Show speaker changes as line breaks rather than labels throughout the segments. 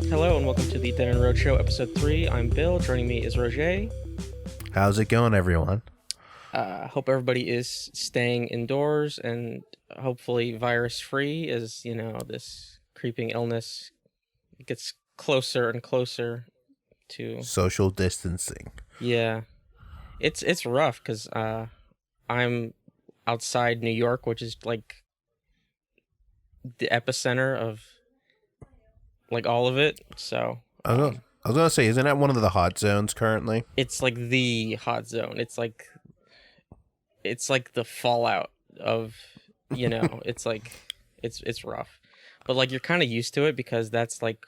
Hello and welcome to the DeadEndRoad Show, episode 3. I'm Bill. Joining me is Roget.
How's it going, everyone?
Hope everybody is staying indoors and hopefully virus-free as, this creeping illness gets closer and closer to...
Social distancing.
Yeah. It's rough because I'm outside New York, which is like the epicenter of like all of it, so...
I was gonna say, isn't that one of the hot zones currently?
It's like the hot zone. It's like the fallout of, it's like it's rough. But like you're kind of used to it because that's like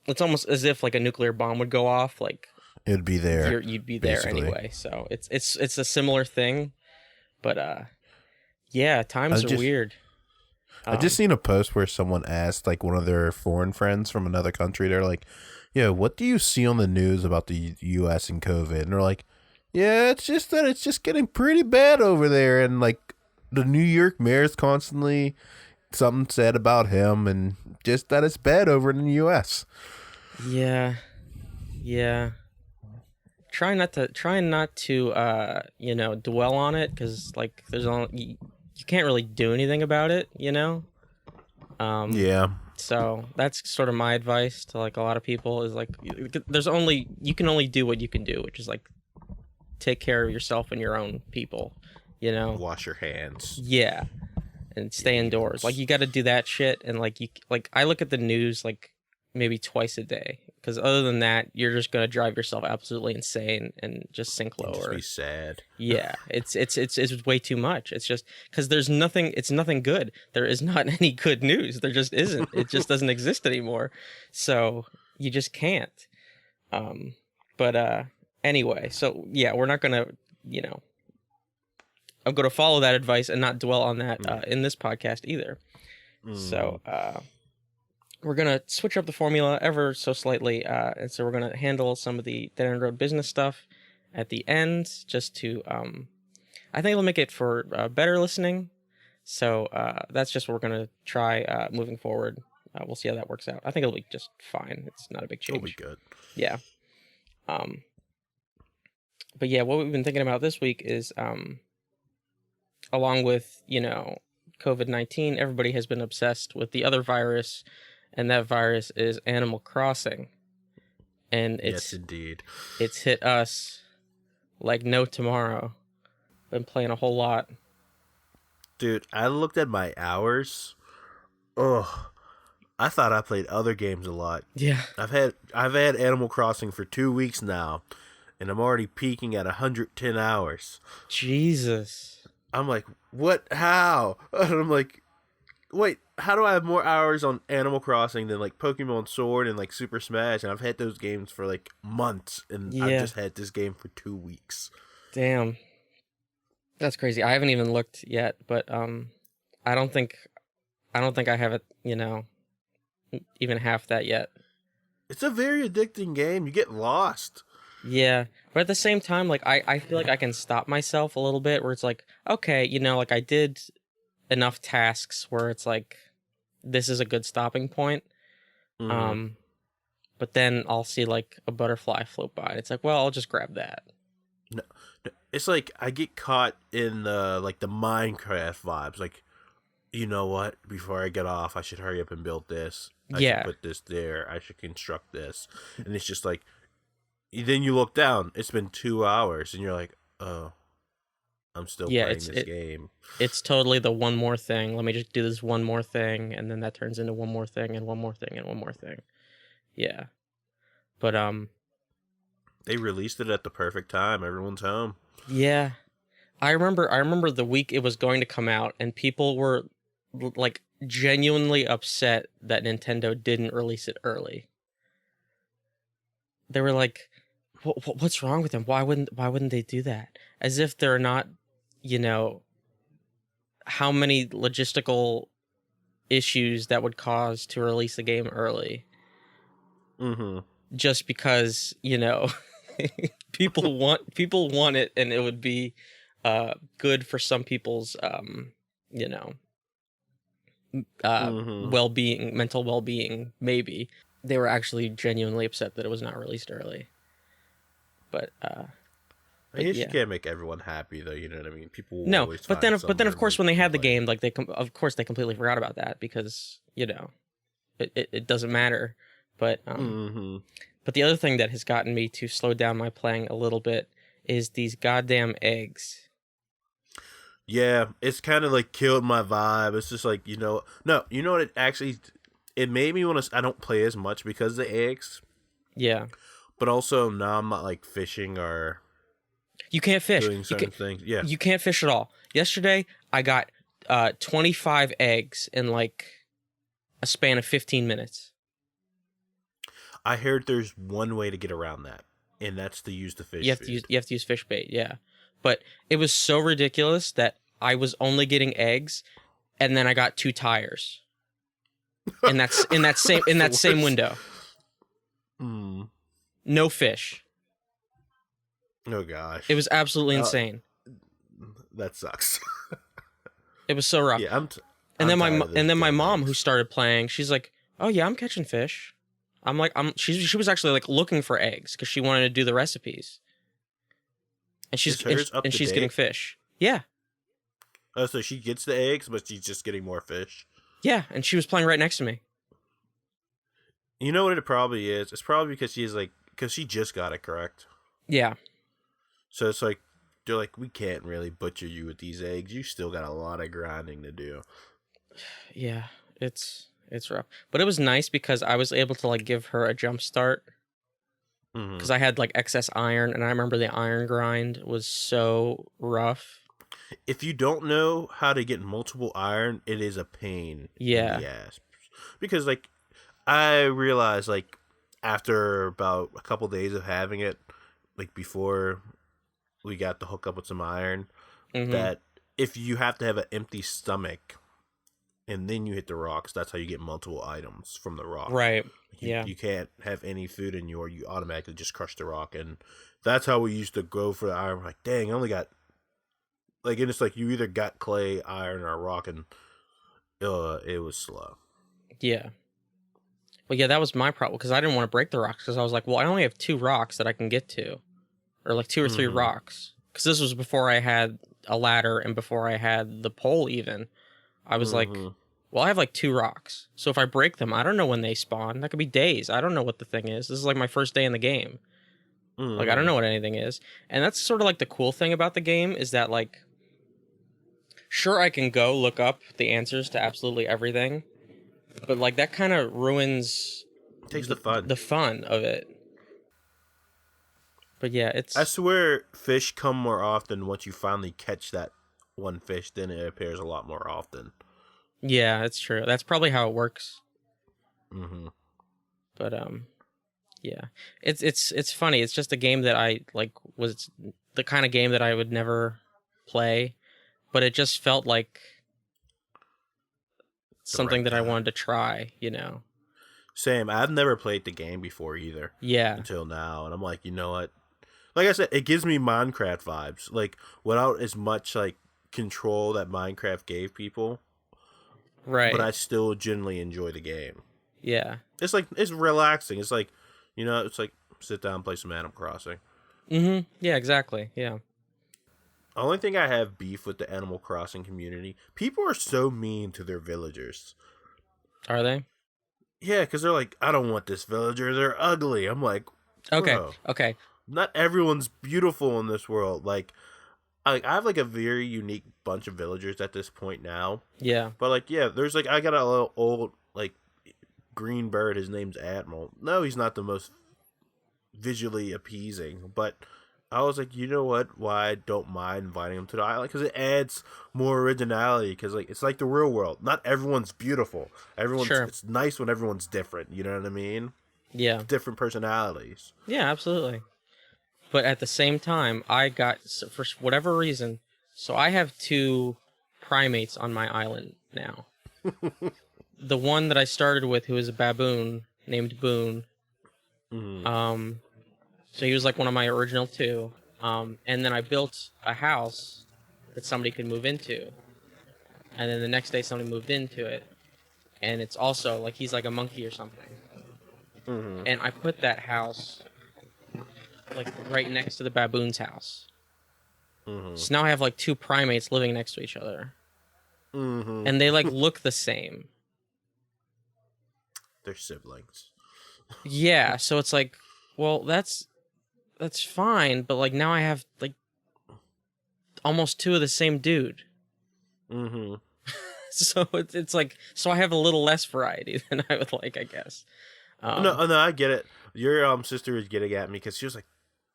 it's almost as if like a nuclear bomb would go off, like
It'd be there.
you'd be
basically.
there anyway. So it's a similar thing. But yeah, times are weird.
I just seen a post where someone asked like one of their foreign friends from another country. They're like, "Yeah, what do you see on the news about the U.S. and COVID?" And they're like, "Yeah, it's just that it's just getting pretty bad over there." And like the New York mayor's constantly something said about him, and just that it's bad over in the U.S.
Yeah. Trying not to dwell on it because like there's only you can't really do anything about it,
Yeah.
So that's sort of my advice to like a lot of people is like you can only do what you can do, which is like take care of yourself and your own people,
Wash your hands.
Yeah, and stay indoors. Like you got to do that shit, and like I look at the news like maybe twice a day because other than that, you're just gonna drive yourself absolutely insane and just sink lower.
Just be sad.
Yeah, it's way too much. It's just because there's nothing. It's nothing good. There is not any good news. There just isn't. It just doesn't exist anymore. So you just can't. But anyway, so yeah, we're not gonna, I'm gonna follow that advice and not dwell on that in this podcast either. So we're gonna switch up the formula ever so slightly, and so we're gonna handle some of the DeadEndRoad business stuff at the end, just to I think it'll make it for better listening. So that's just what we're gonna try moving forward. We'll see how that works out. I think it'll be just fine. It's not a big change.
It'll be good.
Yeah. But yeah, what we've been thinking about this week is along with, COVID-19, everybody has been obsessed with the other virus, and that virus is Animal Crossing. And
yes, indeed.
It's hit us like no tomorrow. Been playing a whole lot.
Dude, I looked at my hours. Oh, I thought I played other games a lot.
Yeah.
I've had Animal Crossing for 2 weeks now, and I'm already peaking at 110 hours.
Jesus.
I'm like, what? How? And I'm like, wait, how do I have more hours on Animal Crossing than like Pokemon Sword and like Super Smash? And I've had those games for like months, and I've just had this game for 2 weeks.
Damn. That's crazy. I haven't even looked yet, but I don't think I have it, even half that yet.
It's a very addicting game. You get lost.
Yeah, but at the same time, like I feel like I can stop myself a little bit where it's like, okay, like I did enough tasks where it's like this is a good stopping point.
Mm-hmm.
But then I'll see like a butterfly float by. It's like, well, I'll just grab that.
No, it's like I get caught in the Minecraft vibes. Like, you know what? Before I get off, I should hurry up and build this. I should put this there. I should construct this. And it's just like, then you look down. It's been 2 hours, and you're like, oh, I'm still playing this game.
It's totally the one more thing. Let me just do this one more thing, and then that turns into one more thing, and one more thing, and one more thing. Yeah, but
they released it at the perfect time. Everyone's home.
Yeah, I remember the week it was going to come out, and people were like genuinely upset that Nintendo didn't release it early. They were like, "What's wrong with them? Why wouldn't they do that?" As if they're not, how many logistical issues that would cause to release a game early.
Mm-hmm.
Just because, people want it, and it would be good for some people's well-being, mental well-being, maybe. they were actually genuinely upset that it was not released early. But
I guess you
yeah.
can't make everyone happy, though. You know what I mean? People will
No,
always
but
find
then of course when they had the
complaint.
game, like of course they completely forgot about that because it doesn't matter. But
Mm-hmm.
but the other thing that has gotten me to slow down my playing a little bit is these goddamn eggs.
Yeah, it's kind of like killed my vibe. It's just like, no, you know what? It made me want to. I don't play as much because of the eggs.
Yeah.
But also now I'm not like fishing or
You can't fish.
doing certain things. Yeah,
You can't fish at all. Yesterday I got 25 eggs in like a span of 15 minutes.
I heard there's one way to get around that, and that's to use the fish.
You have to use fish bait, yeah. But it was so ridiculous that I was only getting eggs, and then I got 2 tires. And that's in that same window.
Mm.
No fish.
Oh gosh,
It was absolutely insane.
That sucks.
It was so rough.
Yeah,
and then my mom, who started playing, she's like, "Oh yeah, I'm catching fish." I'm like, she was actually like looking for eggs because she wanted to do the recipes. And she's getting fish. Yeah.
Oh, so she gets the eggs, but she's just getting more fish.
Yeah, and she was playing right next to me.
You know what it probably is? It's probably because she just got it correct.
Yeah.
So it's like they're like, we can't really butcher you with these eggs. You still got a lot of grinding to do.
Yeah, it's rough, but it was nice because I was able to like give her a jump start because I had like excess iron, and I remember the iron grind was so rough.
If you don't know how to get multiple iron, it is a pain in the ass. Because like I realized like after about a couple days of having it, like before we got to hook up with some iron, that if you have to have an empty stomach and then you hit the rocks, that's how you get multiple items from the rock.
Right.
You can't have any food in you, or you automatically just crush the rock. And that's how we used to go for the iron. We're like, dang, I only got like, and it's like you either got clay, iron, or rock, and it was slow.
Yeah. Well, yeah, that was my problem because I didn't want to break the rocks because I was like, well, I only have 2 rocks that I can get to, or like 2 or 3 rocks. Because this was before I had a ladder and before I had the pole even. I was like, well, I have like 2 rocks. So if I break them, I don't know when they spawn. That could be days. I don't know what the thing is. This is like my first day in the game. Like, I don't know what anything is. And that's sort of like the cool thing about the game is that, like, sure, I can go look up the answers to absolutely everything. But, like, that kind of ruins...
Takes the fun.
The fun of it. But yeah, it's...
I swear fish come more often once you finally catch that one fish, then it appears a lot more often.
Yeah, that's true. That's probably how it works. But yeah, it's funny. It's just a game that I like was the kind of game that I would never play, but it just felt like something that I wanted to try.
Same. I've never played the game before either.
Yeah.
Until now, and I'm like, you know what? Like I said, it gives me Minecraft vibes. Like without as much like control that Minecraft gave people.
Right.
But I still genuinely enjoy the game.
Yeah.
It's like, it's relaxing. It's like, it's like sit down and play some Animal Crossing.
Yeah, exactly. Yeah.
The only thing I have beef with the Animal Crossing community, people are so mean to their villagers.
Are they?
Yeah, because they're like, I don't want this villager. They're ugly. I'm like, bro,
okay.
Not everyone's beautiful in this world. Like, I have like a very unique bunch of villagers at this point now.
Yeah.
But like, yeah, there's like, I got a little old like green bird. His name's Admiral. No, he's not the most visually appeasing, but I was like, you know what? Why I don't mind inviting him to the island, because it adds more originality. Because like it's like the real world. Not everyone's beautiful. It's nice when everyone's different. You know what I mean?
Yeah.
Different personalities.
Yeah, absolutely. But at the same time, I got, for whatever reason, so I have 2 primates on my island now. The one that I started with, who is a baboon named Boone. So he was like one of my original 2. And then I built a house that somebody could move into. And then the next day somebody moved into it. And it's also like he's like a monkey or something. and I put that house like right next to the baboon's house. So now I have like 2 primates living next to each other, and they like look the same.
They're siblings.
Yeah, so it's like, well, that's fine, but like now I have like almost 2 of the same dude. So it's like, so I have a little less variety than I would like, I guess.
No, I get it. Your sister was getting at me because she was like,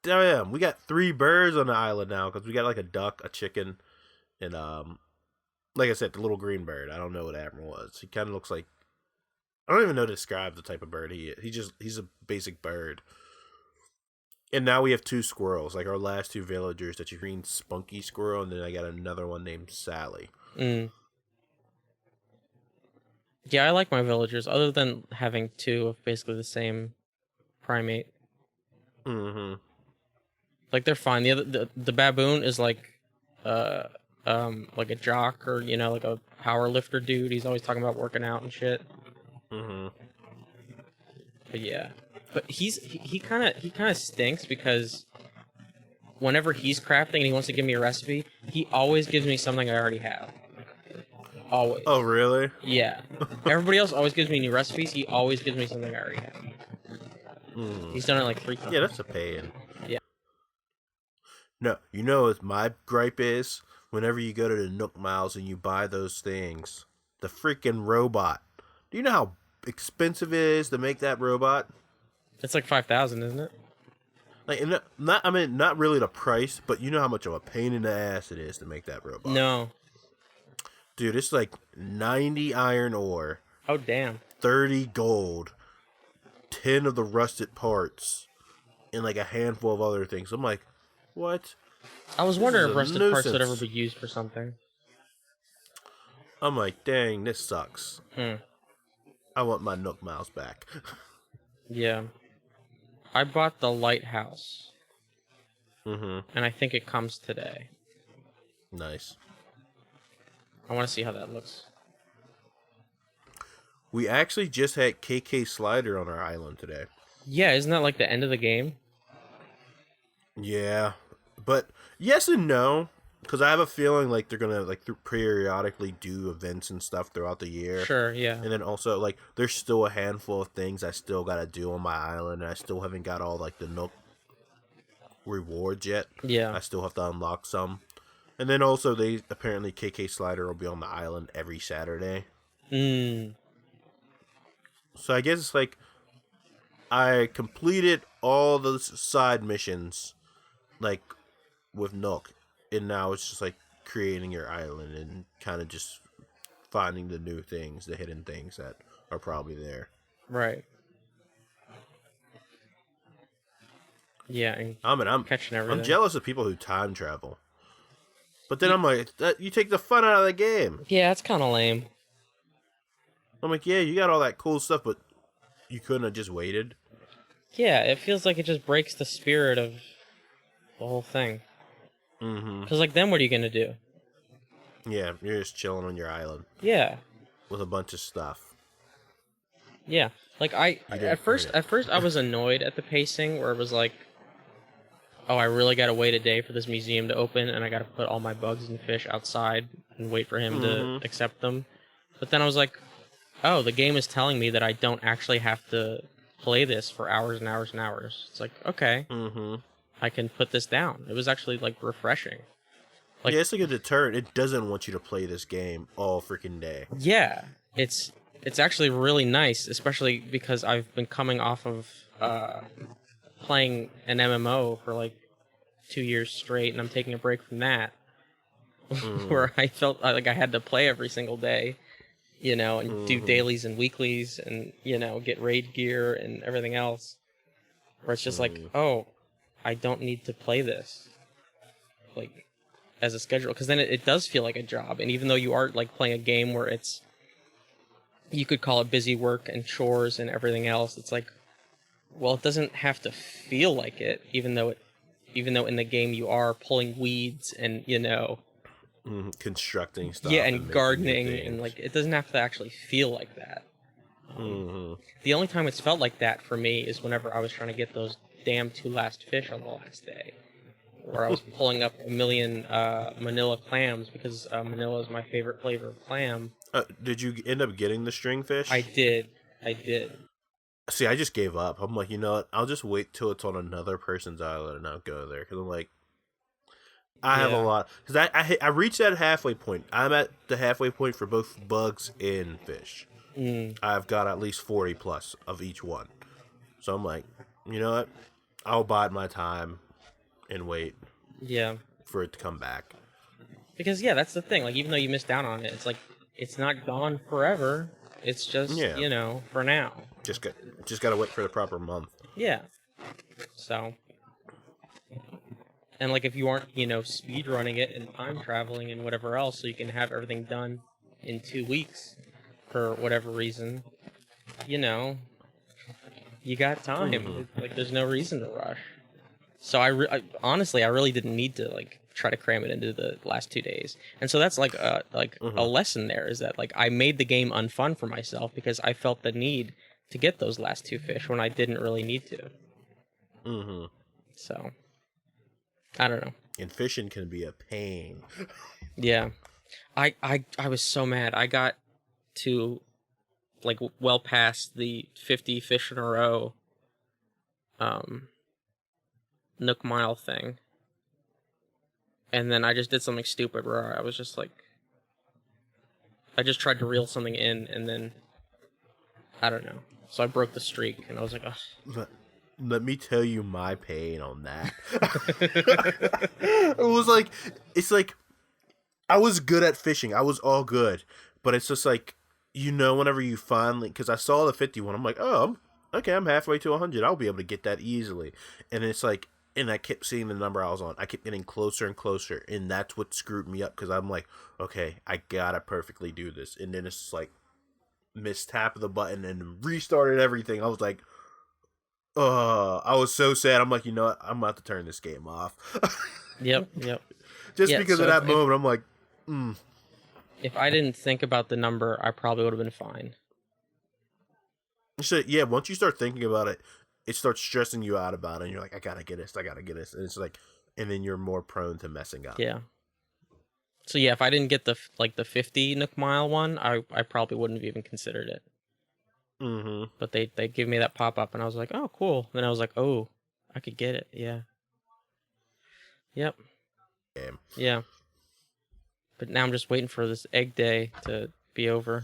"Damn, we got 3 birds on the island now because we got like a duck, a chicken, and like I said, the little green bird. I don't know what Admiral was. He kind of looks like, I don't even know to describe the type of bird he is. He's a basic bird. And now we have 2 squirrels, like our last 2 villagers. That you green spunky squirrel, and then I got another one named Sally.
Yeah, I like my villagers, other than having 2 of basically the same primate. Like they're fine. The baboon is like a jock, or like a power lifter dude. He's always talking about working out and shit. But yeah, but he kind of stinks because whenever he's crafting and he wants to give me a recipe, he always gives me something I already have. Always.
Oh, really?
Yeah. Everybody else always gives me new recipes. He always gives me something I already have. He's done it like 3 times.
Yeah, that's a pain.
Yeah.
No, you know what my gripe is? Whenever you go to the Nook Miles and you buy those things, the freaking robot. Do you know how expensive it is to make that robot?
It's like 5,000, isn't it?
Like, not really the price, but you know how much of a pain in the ass it is to make that robot.
No.
Dude, it's like 90 iron ore.
Oh, damn.
30 gold. 10 of the rusted parts. And like a handful of other things. I'm like, what?
I was wondering if rusted parts would ever be used for something.
I'm like, dang, this sucks. I want my Nook Miles back.
Yeah. I bought the lighthouse. And I think it comes today.
Nice.
I want to see how that looks.
We actually just had KK Slider on our island today.
Yeah, isn't that like the end of the game?
Yeah. But yes and no. Because I have a feeling like they're going to like periodically do events and stuff throughout the year.
Sure, yeah.
And then also like there's still a handful of things I still got to do on my island. And I still haven't got all like the Nook rewards yet.
Yeah.
I still have to unlock some. And then also they apparently KK Slider will be on the island every Saturday. So I guess it's like I completed all those side missions like with Nook. And now it's just like creating your island and kind of just finding the new things, the hidden things that are probably there.
Right. Yeah, and
I'm
catching everything.
I'm jealous of people who time travel. But then I'm like, you take the fun out of the game.
Yeah, it's kind of lame.
I'm like, yeah, you got all that cool stuff, but you couldn't have just waited.
Yeah, it feels like it just breaks the spirit of the whole thing. Because, like, then what are you going to do?
Yeah, you're just chilling on your island.
Yeah.
With a bunch of stuff.
Yeah. Like, at first I was annoyed at the pacing, where it was like, oh, I really got to wait a day for this museum to open, and I got to put all my bugs and fish outside and wait for him to accept them. But then I was like, oh, the game is telling me that I don't actually have to play this for hours and hours and hours. It's like, okay, I can put this down. It was actually, like, refreshing. Like,
yeah, it's like a deterrent. It doesn't want you to play this game all freaking day.
Yeah, it's actually really nice, especially because I've been coming off of playing an MMO for like 2 years straight, and I'm taking a break from that, where I felt like I had to play every single day, and do dailies and weeklies, and get raid gear and everything else. Where it's just like, oh, I don't need to play this, like, as a schedule, because then it does feel like a job. And even though you are like playing a game where you could call it busy work and chores and everything else, it's like, well, it doesn't have to feel like it, even though in the game you are pulling weeds and
constructing stuff.
Yeah, and gardening, and like it doesn't have to actually feel like that. The only time it's felt like that for me is whenever I was trying to get those damn 2 last fish on the last day, where I was pulling up a million manila clams because manila is my favorite flavor of clam.
Did you end up getting the stringfish?
I did.
See, I just gave up. I'm like, you know what? I'll just wait till it's on another person's island and I'll go there. Because I'm like, I have a lot. Because I reached that halfway point. I'm at the halfway point for both bugs and fish. I've got at least 40 plus of each one. So I'm like, you know what? I'll bide my time and wait.
Yeah.
For it to come back.
Because that's the thing. Like, even though you missed out on it, it's like it's not gone forever. It's just for now.
Just gotta wait for the proper month.
Yeah. So. And like if you aren't speed running it and time traveling and whatever else, so you can have everything done in 2 weeks, for whatever reason, you got time. Like there's no reason to rush. So I honestly really didn't need to like try to cram it into the last 2 days. And so that's like a lesson there, is that like I made the game unfun for myself because I felt the need to get those last 2 fish when I didn't really need to. So I don't know.
And fishing can be a pain.
Yeah. I was so mad. I got to like well past the 50 fish in a row Nook Mile thing. And then I just did something stupid where I was just like, I just tried to reel something in, and then I don't know. So I broke the streak, and I was like, ugh.
Let me tell you my pain on that. It's like, I was good at fishing. I was all good. But it's just like, whenever you finally, because I saw the 51, I'm like, oh, I'm halfway to 100. I'll be able to get that easily. And it's like, and I kept seeing the number I was on. I kept getting closer and closer. And that's what screwed me up, because I'm like, okay, I gotta perfectly do this. And then it's just like, mistap the button and restarted everything. I was like, I was so sad. I'm like, you know what? I'm about to turn this game off.
Yep.
Just because of that moment, I'm like,
If I didn't think about the number, I probably would have been fine.
So, once you start thinking about it, it starts stressing you out about it, and you're like, I gotta get this. And it's like, and then you're more prone to messing up.
Yeah. So if I didn't get the 50 Nook Mile one, I probably wouldn't have even considered it. But they gave me that pop-up, and I was like, oh, cool. Then I was like, oh, I could get it. Yeah. Yep.
Damn.
Yeah. But now I'm just waiting for this egg day to be over.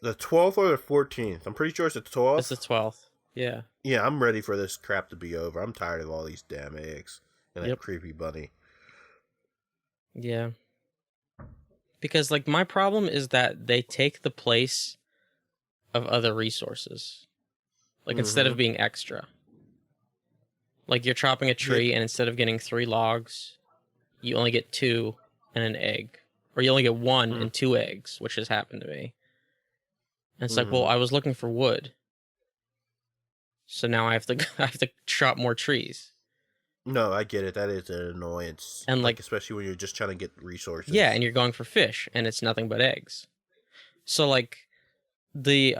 The 12th or the 14th? I'm pretty sure it's the 12th.
It's the 12th. Yeah.
Yeah, I'm ready for this crap to be over. I'm tired of all these damn eggs and that creepy bunny.
Yeah. Because, like, my problem is that they take the place of other resources. Like, instead of being extra. Like, you're chopping a tree, and instead of getting 3 logs, you only get 2 and an egg. Or you only get 1 and 2 eggs, which has happened to me. And it's like, well, I was looking for wood. So now I have to chop more trees.
No, I get it. That is an annoyance. And like especially when you're just trying to get resources.
Yeah, and you're going for fish, and it's nothing but eggs. So like the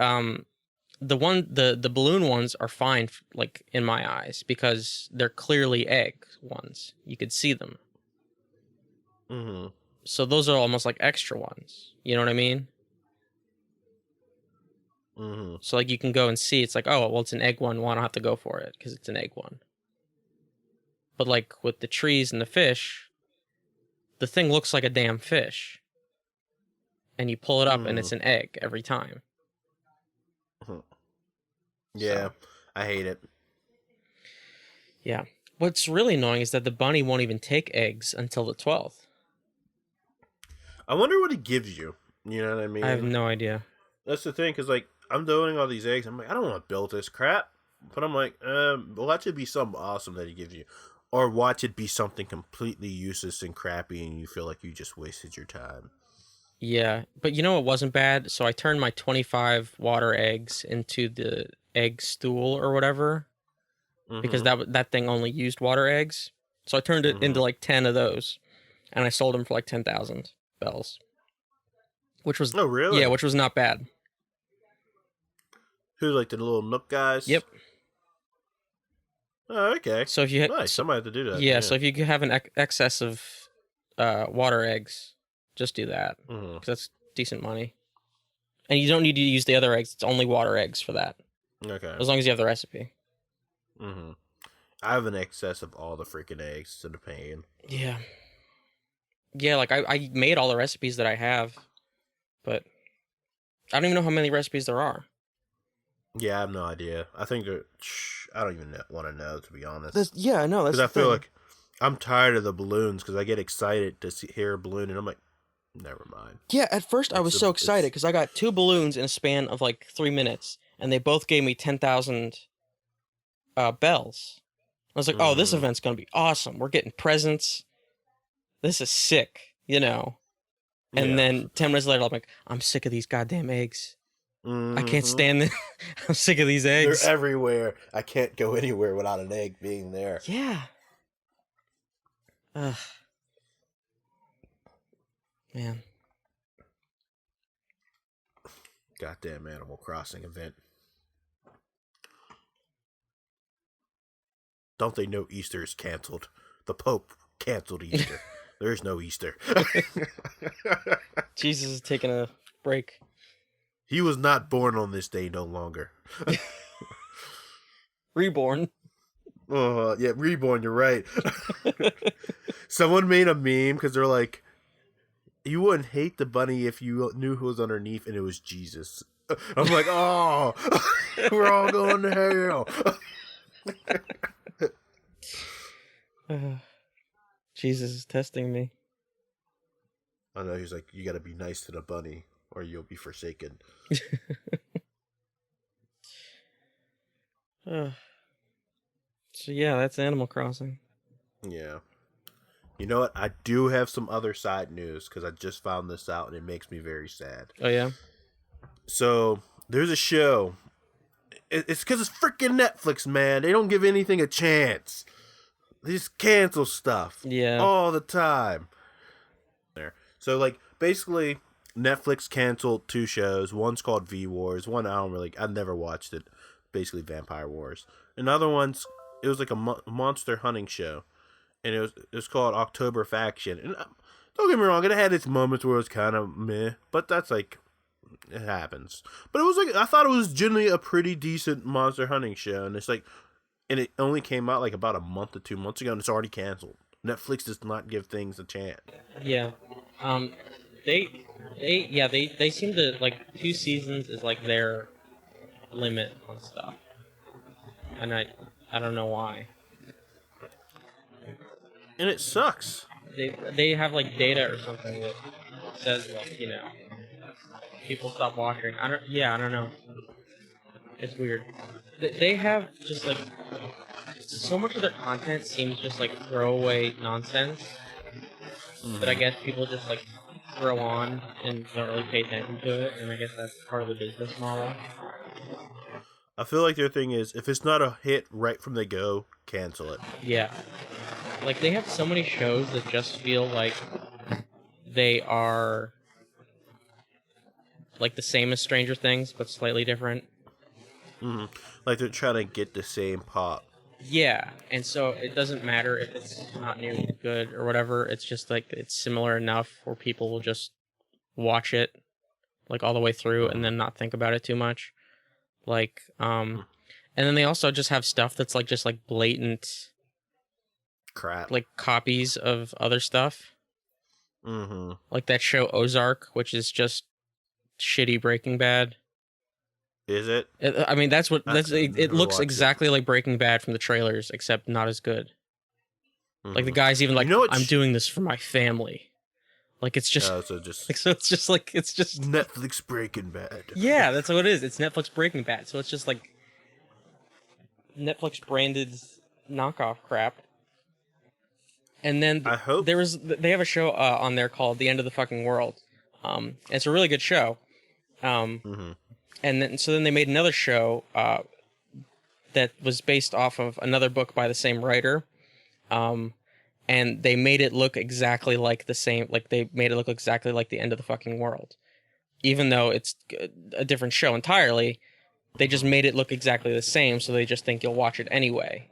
balloon ones are fine, like in my eyes, because they're clearly egg ones. You could see them. So those are almost like extra ones. You know what I mean? So like you can go and see, it's like, oh, well, it's an egg one. Well, I don't have to go for it because it's an egg one. But like with the trees and the fish, the thing looks like a damn fish. And you pull it up and it's an egg every time.
Yeah, so. I hate it.
Yeah. What's really annoying is that the bunny won't even take eggs until the 12th.
I wonder what it gives you. You know what I mean?
I have no idea.
That's the thing, because like, I'm doing all these eggs. I'm like, I don't want to build this crap. But I'm like, watch it be something awesome that he gives you. Or watch it be something completely useless and crappy and you feel like you just wasted your time.
Yeah, but you know what wasn't bad? So I turned my 25 water eggs into the egg stool or whatever. Because that thing only used water eggs. So I turned it into like 10 of those. And I sold them for like 10,000 bells. Which was...
Oh, really?
Yeah, which was not bad.
Who, like the little Nook guys?
Yep.
Oh, okay.
So if you
nice, I might have to do that.
Yeah, so if you have an excess of water eggs, just do that because that's decent money. And you don't need to use the other eggs; it's only water eggs for that.
Okay.
As long as you have the recipe.
I have an excess of all the freaking eggs to the pain.
Yeah. Yeah, like I made all the recipes that I have, but I don't even know how many recipes there are.
Yeah, I have no idea. I think I don't even want to know, to be honest.
I know.
Because I feel like I'm tired of the balloons because I get excited to hear a balloon and I'm like, never mind.
Yeah, at first I was so excited because I got 2 balloons in a span of like 3 minutes, and they both gave me 10,000 bells. I was like, oh, this event's going to be awesome. We're getting presents. This is sick, you know? And then 10 minutes later, I'm like, I'm sick of these goddamn eggs. I can't stand it. I'm sick of these eggs.
They're everywhere. I can't go anywhere without an egg being there.
Yeah. Ugh. Man.
Goddamn Animal Crossing event. Don't they know Easter is canceled? The Pope canceled Easter. There is no Easter.
Jesus is taking a break.
He was not born on this day no longer.
Reborn.
Oh, yeah, reborn, you're right. Someone made a meme because they're like, you wouldn't hate the bunny if you knew who was underneath and it was Jesus. I'm like, oh, we're all going to
hell. Jesus is testing me.
I know, he's like, you got to be nice to the bunny or you'll be forsaken.
So yeah, that's Animal Crossing.
Yeah. You know what? I do have some other side news because I just found this out and it makes me very sad.
Oh, yeah?
So, there's a show. It's because it's freaking Netflix, man. They don't give anything a chance. They just cancel stuff.
Yeah.
All the time. So, like, basically, Netflix canceled 2 shows. One's called V Wars. One, I've never watched it. Basically, Vampire Wars. Another one's, it was like a monster hunting show. And it was called October Faction. And don't get me wrong, it had its moments where it was kind of meh. But that's like, it happens. But it was like, I thought it was generally a pretty decent monster hunting show. And it's like, and it only came out like about a month or 2 months ago and it's already canceled. Netflix does not give things a chance.
Yeah. They seem to, like, 2 seasons is like their limit on stuff. And I don't know why.
And it sucks.
They have like data or something that says, like, you know, people stop watching. I don't know. It's weird. They have just like so much of their content seems just like throwaway nonsense that I guess people just like throw on and don't really pay attention to it, and I guess that's part of the business model.
I feel like their thing is, if it's not a hit right from the go, cancel it.
Yeah. Like, they have so many shows that just feel like they are like the same as Stranger Things, but slightly different.
Mm-hmm. Like they're trying to get the same pop.
Yeah, and so it doesn't matter if it's not nearly good or whatever. It's just like it's similar enough where people will just watch it like all the way through and then not think about it too much. Like, and then they also just have stuff that's like just like blatant
crap,
like copies of other stuff.
Mm-hmm.
Like that show Ozark, which is just shitty Breaking Bad.
Is it?
I mean, it looks exactly
it.
like Breaking Bad from the trailers, except not as good. Mm-hmm. Like the guy's even like, I'm doing this for my family. Like it's just,
so it's
just
Netflix Breaking Bad.
Yeah, that's what it is. It's Netflix Breaking Bad. So it's just like Netflix branded knockoff crap. And then
I hope
they have a show on there called The End of the Fucking World. It's a really good show.
Mm-hmm.
And then they made another show that was based off of another book by the same writer. And they made it look exactly like the same, like they made it look exactly like The End of the Fucking World. Even though it's a different show entirely, They just made it look exactly the same, so they just think you'll watch it anyway.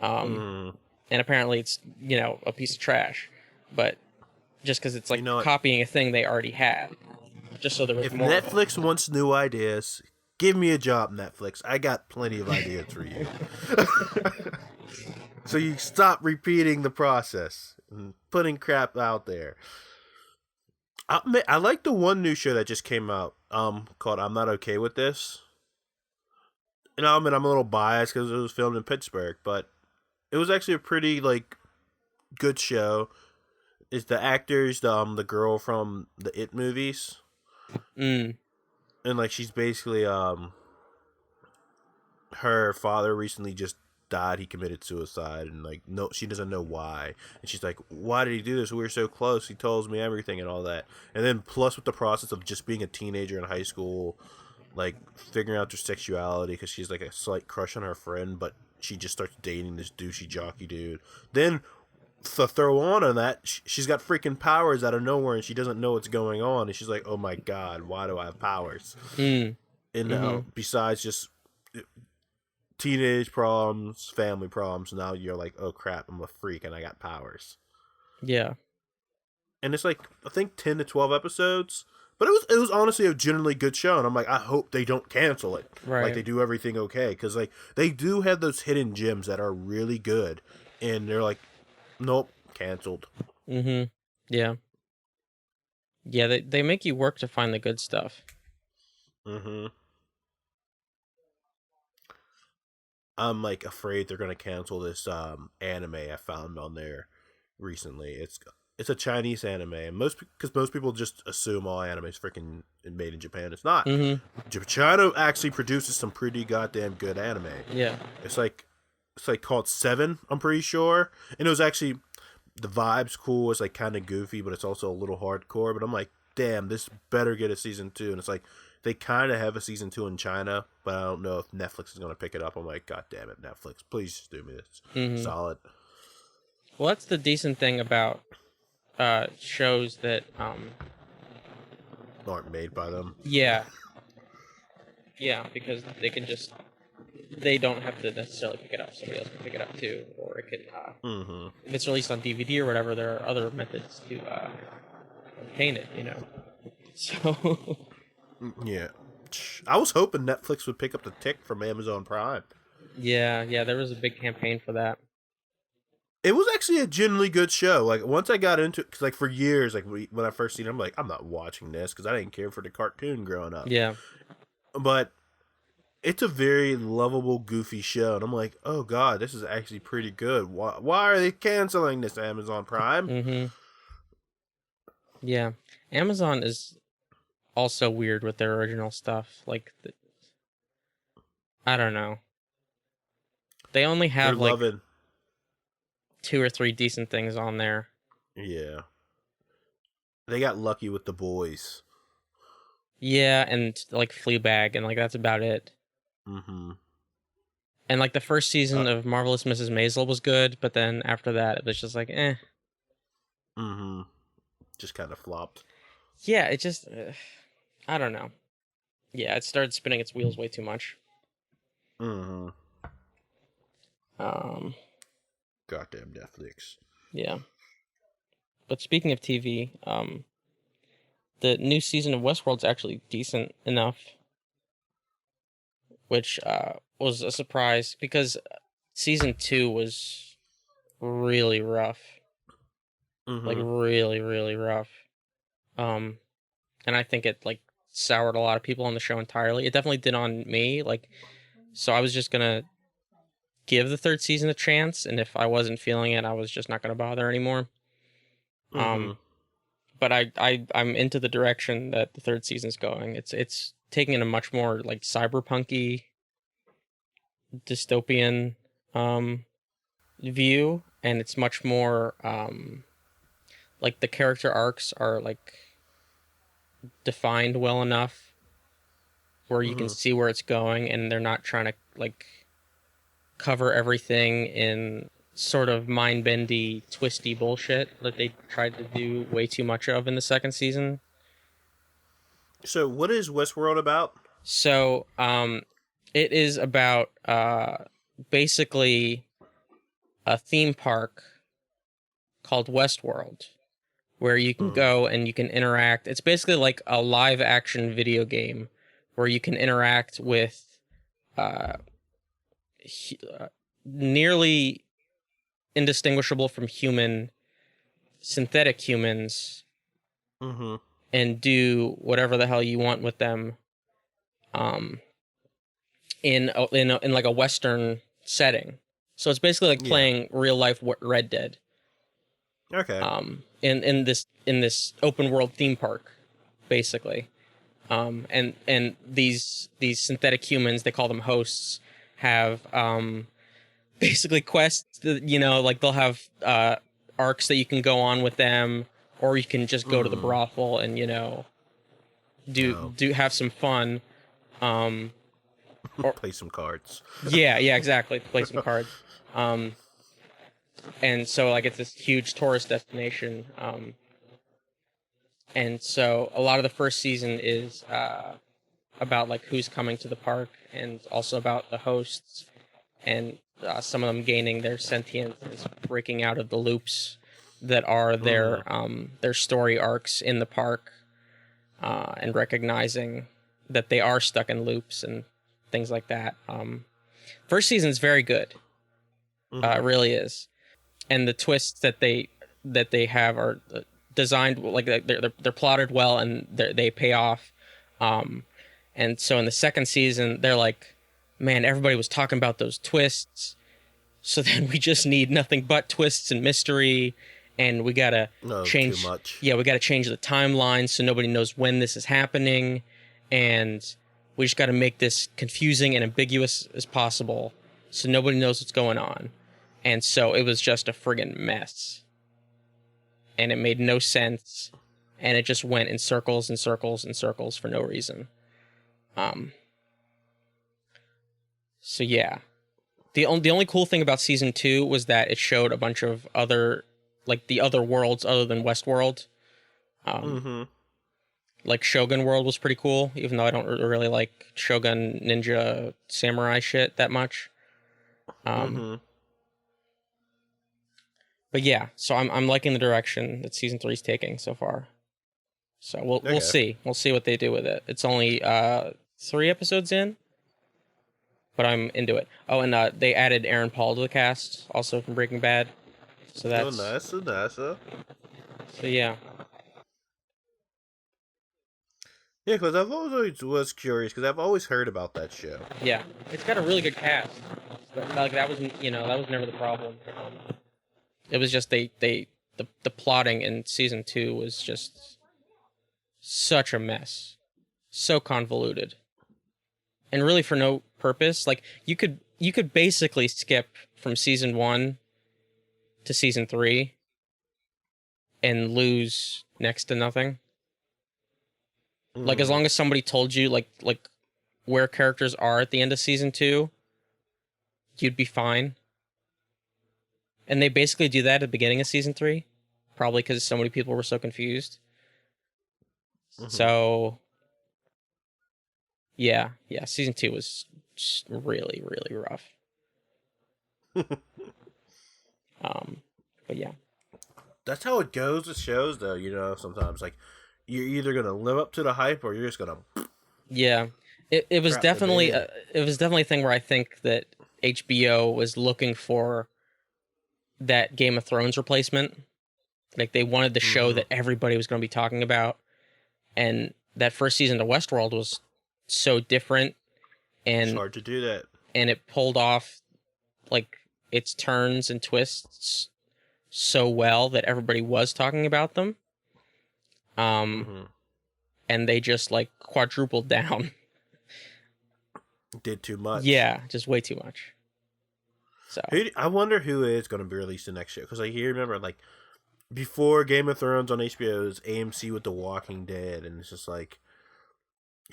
And apparently it's, a piece of trash. But just because it's like copying a thing they already had. Just so there was more.
If Netflix wants new ideas, give me a job, Netflix. I got plenty of ideas for you. So you stop repeating the process and putting crap out there. I like the one new show that just came out called I'm Not Okay With This. And I'm a little biased because it was filmed in Pittsburgh, but it was actually a pretty good show. It's the actors, the girl from the It movies. And she's basically her father recently just died. He committed suicide, and no, she doesn't know why. And she's like, "Why did he do this? We were so close. He tells me everything and all that." And then plus with the process of just being a teenager in high school, figuring out their sexuality because she's a slight crush on her friend, but she just starts dating this douchey jockey dude. Then to throw on that, she's got freaking powers out of nowhere, and she doesn't know what's going on. And she's like, "Oh my god, why do I have powers?" And besides just teenage problems, family problems, now you're like, "Oh crap, I'm a freak and I got powers."
Yeah.
And it's I think 10 to 12 episodes, but it was honestly a generally good show, and I'm like, I hope they don't cancel it.
Right.
They do everything okay, because they do have those hidden gems that are really good, and they're like, nope, canceled.
Yeah. Yeah, they make you work to find the good stuff.
I'm afraid they're gonna cancel this anime I found on there recently. It's a Chinese anime, and because most people just assume all anime is freaking made in Japan. It's not. China actually produces some pretty goddamn good anime.
Yeah.
It's called Seven, I'm pretty sure, and it was actually the vibe's cool. It's kind of goofy, but it's also a little hardcore. But I'm like, damn, this better get a season 2, and it's they kind of have a season 2 in China, but I don't know if Netflix is going to pick it up. I'm like, God damn it, Netflix, please just do me this. Solid.
Well, that's the decent thing about shows that
aren't made by them.
Yeah, because they don't have to necessarily pick it up. Somebody else can pick it up too, or it could. If it's released on DVD or whatever, there are other methods to obtain it. So.
Yeah, I was hoping Netflix would pick up the Tick from Amazon Prime.
Yeah, there was a big campaign for that.
It was actually a genuinely good show. Once I got into it, because for years, when I first seen it, I'm like, I'm not watching this because I didn't care for the cartoon growing up.
Yeah.
But it's a very lovable, goofy show, and I'm like, oh god, this is actually pretty good. Why are they canceling this Amazon Prime?
Yeah, Amazon is also weird with their original stuff. I don't know. They only have
loving
2 or 3 decent things on there.
Yeah. They got lucky with The Boys.
Yeah, and Fleabag, and that's about it. And the first season of Marvelous Mrs. Maisel was good, but then after that it was just eh.
Just kind of flopped.
Yeah, it just I don't know. Yeah, it started spinning its wheels way too much.
Goddamn Netflix.
Yeah. But speaking of TV, the new season of Westworld's actually decent enough, which was a surprise because season 2 was really rough. Really, really rough. And I think it soured a lot of people on the show entirely. It definitely did on me. So I was just gonna give the 3rd season a chance, and if I wasn't feeling it, I was just not gonna bother anymore. But I'm into the direction that the 3rd season's going. It's taking in a much more cyberpunky, dystopian view, and it's much more the character arcs are defined well enough where you can see where it's going, and they're not trying to cover everything in sort of mind-bendy, twisty bullshit that they tried to do way too much of in the 2nd season.
So what is Westworld about?
So It is about basically a theme park called Westworld, where you can go and you can interact. It's basically like a live action video game where you can interact with uh, nearly indistinguishable from human synthetic humans and do whatever the hell you want with them in like a Western setting. So it's basically like playing real life Red Dead.
Okay.
In this open world theme park, basically. And these synthetic humans, they call them hosts, have basically quests that, you know, like they'll have arcs that you can go on with them, or you can just go to the brothel and, you know, do have some fun.
Or play some cards.
Yeah, exactly. Play some cards. And so like it's this huge tourist destination. And so a lot of the first season is about like who's coming to the park, and also about the hosts, and some of them gaining their sentience, breaking out of the loops that are their story arcs in the park, and recognizing that they are stuck in loops and things like that. First season is very good. It really is, and the twists that they have are designed like they're plotted well, and they pay off. And so in the second season, they're like, man, everybody was talking about those twists, so then we just need nothing but twists and mystery, and we gotta change.
Too much.
Yeah, we gotta change the timeline so nobody knows when this is happening, and we just gotta make this confusing and ambiguous as possible so nobody knows what's going on. And so it was just a friggin' mess, and it made no sense, and it just went in circles and circles and circles for no reason. So yeah, the only cool thing about season 2 was that it showed a bunch of other, like the other worlds other than Westworld. Like Shogun World was pretty cool, even though I don't really like Shogun ninja samurai shit that much. But yeah, so I'm liking the direction that season 3 is taking so far. So we'll see what they do with it. It's only 3 episodes in, but I'm into it. Oh, and they added Aaron Paul to the cast, also from Breaking Bad. So that's
nice.
So yeah.
Yeah, because I've always was curious, because I've always heard about that show.
Yeah, it's got a really good cast. Like that was never the problem. It was just the plotting in season 2 was just such a mess, so convoluted, and really for no purpose. Like you could basically skip from season 1 to season 3 and lose next to nothing. Like as long as somebody told you like where characters are at the end of season 2, you'd be fine. And they basically do that at the beginning of season 3, probably because so many people were so confused. So yeah, season 2 was just really, really rough. But yeah,
that's how it goes with shows, though. You know, sometimes like you're either gonna live up to the hype or you're just gonna.
Yeah, it was definitely a thing where I think that HBO was looking for that Game of Thrones replacement. Like they wanted the show that everybody was going to be talking about, and that first season of Westworld was so different, and
it's hard to do that,
and it pulled off like its turns and twists so well that everybody was talking about them. And they just like quadrupled down.
Did too much.
Yeah, just way too much. So
I wonder who is going to be released the next show, because like you remember like before Game of Thrones on HBO, it was AMC with The Walking Dead, and it's just like